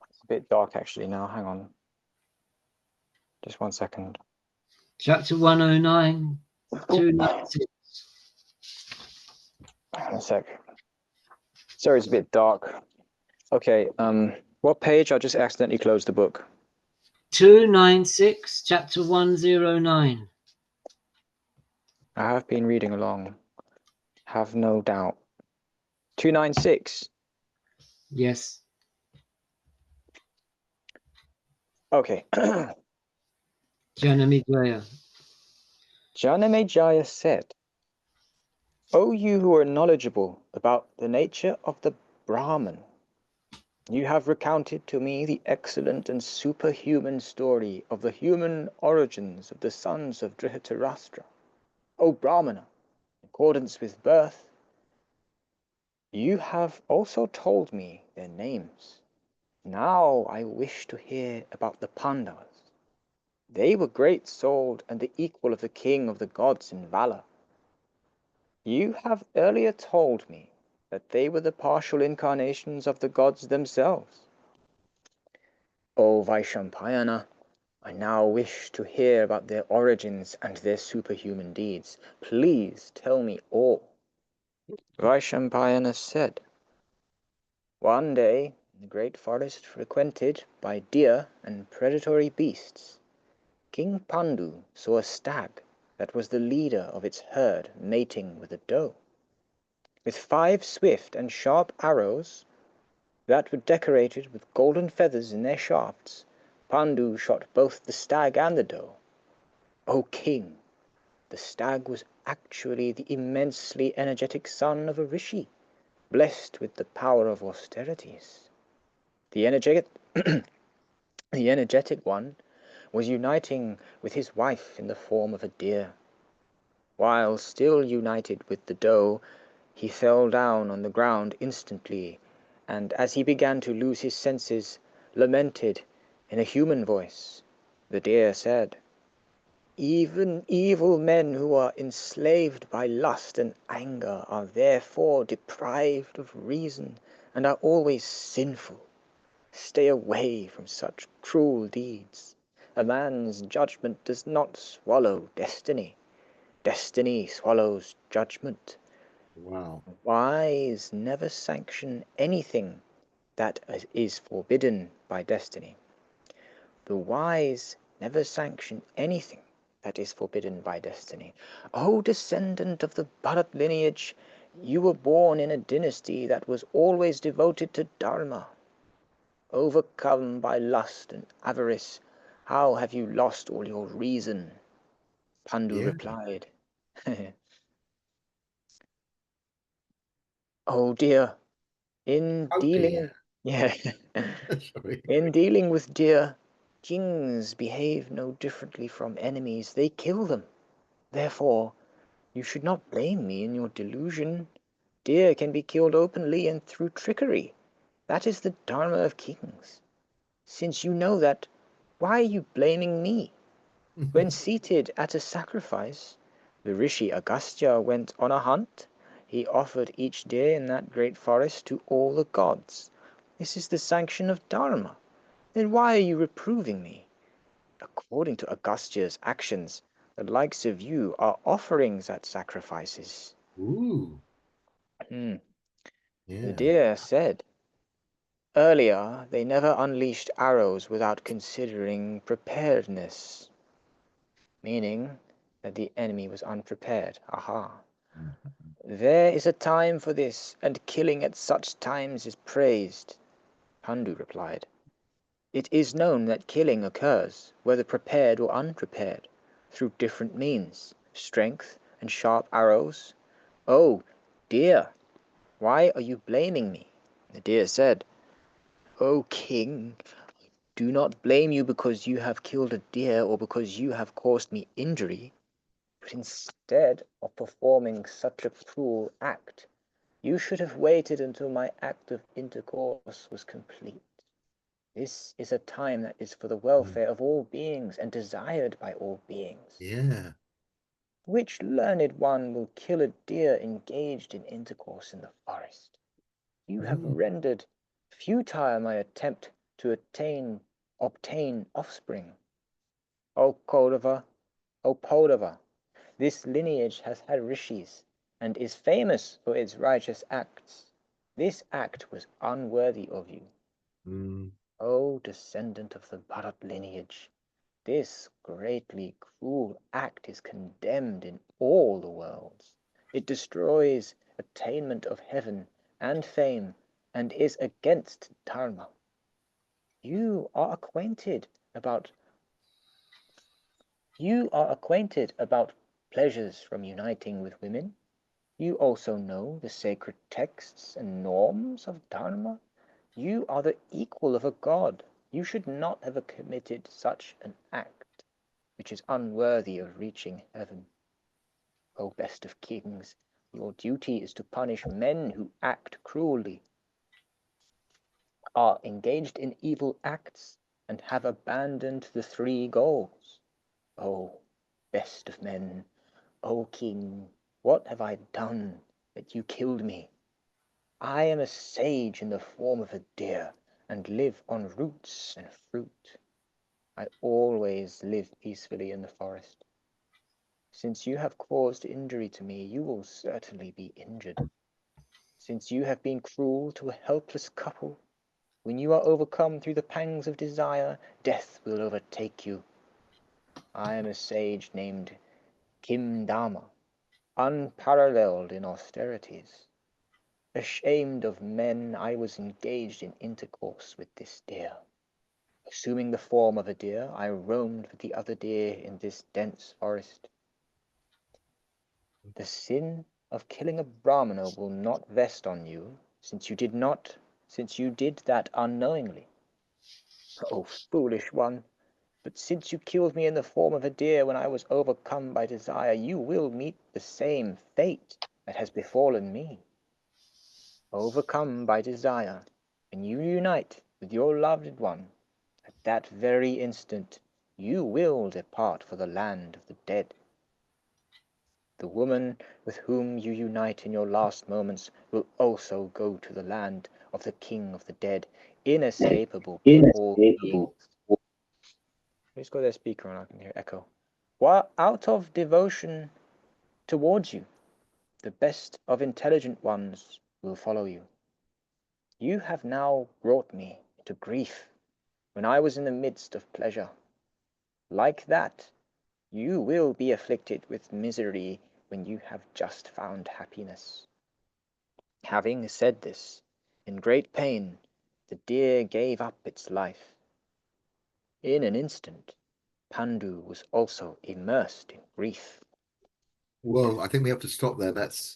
It's a bit dark actually now. Hang on. Just 1 second. Chapter 109, 296. Hang on a sec. Sorry, it's a bit dark. Okay, what page? I just accidentally closed the book. 296, chapter 109. I have been reading along. Have no doubt. 296. Yes. Okay. Janamejaya. Janamejaya said, O you who are knowledgeable about the nature of the Brahman, you have recounted to me the excellent and superhuman story of the human origins of the sons of Dhritarashtra. O Brahmana, in accordance with birth, you have also told me their names. Now I wish to hear about the Pandavas. They were great-souled and the equal of the king of the gods in valor. You have earlier told me that they were the partial incarnations of the gods themselves. O Vaishampayana, I now wish to hear about their origins and their superhuman deeds. Please tell me all. Vaishampayana said, one day, in the great forest frequented by deer and predatory beasts, King Pandu saw a stag that was the leader of its herd mating with a doe. With 5 swift and sharp arrows that were decorated with golden feathers in their shafts, Pandu shot both the stag and the doe. O king, the stag was actually the immensely energetic son of a rishi, blessed with the power of austerities. The energetic one was uniting with his wife in the form of a deer. While still united with the doe, he fell down on the ground instantly, and as he began to lose his senses, lamented in a human voice. The deer said, even evil men who are enslaved by lust and anger are therefore deprived of reason and are always sinful. Stay away from such cruel deeds. A man's judgment does not swallow destiny. Destiny swallows judgment. Wow. The wise never sanction anything that is forbidden by destiny. The wise never sanction anything that is forbidden by destiny. O descendant of the Bharat lineage, you were born in a dynasty that was always devoted to Dharma. Overcome by lust and avarice, how have you lost all your reason? Pandu Yeah. replied, Oh dear, in Oh dealing dear. yeah, Sorry. in dealing with deer, kings behave no differently from enemies. They kill them. Therefore, you should not blame me in your delusion. Deer can be killed openly and through trickery. That is the Dharma of kings. Since you know that, why are you blaming me? When seated at a sacrifice, the rishi Agastya went on a hunt. He offered each deer in that great forest to all the gods. This is the sanction of Dharma. Then why are you reproving me? According to Agastya's actions, the likes of you are offerings at sacrifices. Ooh. Hmm. The Yeah. deer said, Earlier, they never unleashed arrows without considering preparedness, meaning that the enemy was unprepared. Aha. There is a time for this, and killing at such times is praised. Pandu replied, It is known that killing occurs, whether prepared or unprepared, through different means, strength and sharp arrows. Oh, dear, why are you blaming me? The deer said, O king, do not blame you because you have killed a deer or because you have caused me injury, but instead of performing such a cruel act, you should have waited until my act of intercourse was complete. This is a time that is for the welfare of all beings and desired by all beings. Yeah. Which learned one will kill a deer engaged in intercourse in the forest? You have Mm. rendered futile my attempt to obtain offspring. O Kodava, O Podava, this lineage has had rishis and is famous for its righteous acts. This act was unworthy of you. Mm. O descendant of the Bharat lineage, this greatly cruel act is condemned in all the worlds. It destroys attainment of heaven and fame and is against Dharma. You are acquainted about pleasures from uniting with women. You also know the sacred texts and norms of Dharma. You are the equal of a god. You should not have committed such an act, which is unworthy of reaching heaven. O best of kings, your duty is to punish men who act cruelly, are engaged in evil acts, and have abandoned the three goals. O best of men, O king, what have I done that you killed me? I am a sage in the form of a deer, and live on roots and fruit. I always live peacefully in the forest. Since you have caused injury to me, you will certainly be injured. Since you have been cruel to a helpless couple, when you are overcome through the pangs of desire, death will overtake you. I am a sage named Kim Dama, unparalleled in austerities. Ashamed of men, I was engaged in intercourse with this deer. Assuming the form of a deer, I roamed with the other deer in this dense forest. The sin of killing a Brahmana will not vest on you, since you did that unknowingly. O foolish one! But since you killed me in the form of a deer when I was overcome by desire, you will meet the same fate that has befallen me. Overcome by desire, when you unite with your loved one, at that very instant you will depart for the land of the dead. The woman with whom you unite in your last moments will also go to the land of the king of the dead, inescapable for all beings. Please got their speaker on, I can hear echo. While out of devotion towards you, the best of intelligent ones will follow you. You have now brought me into grief when I was in the midst of pleasure. Like that, You will be afflicted with misery when you have just found happiness. Having said this, in great pain, the deer gave up its life. In an instant, Pandu was also immersed in grief. Well, I think we have to stop there. That's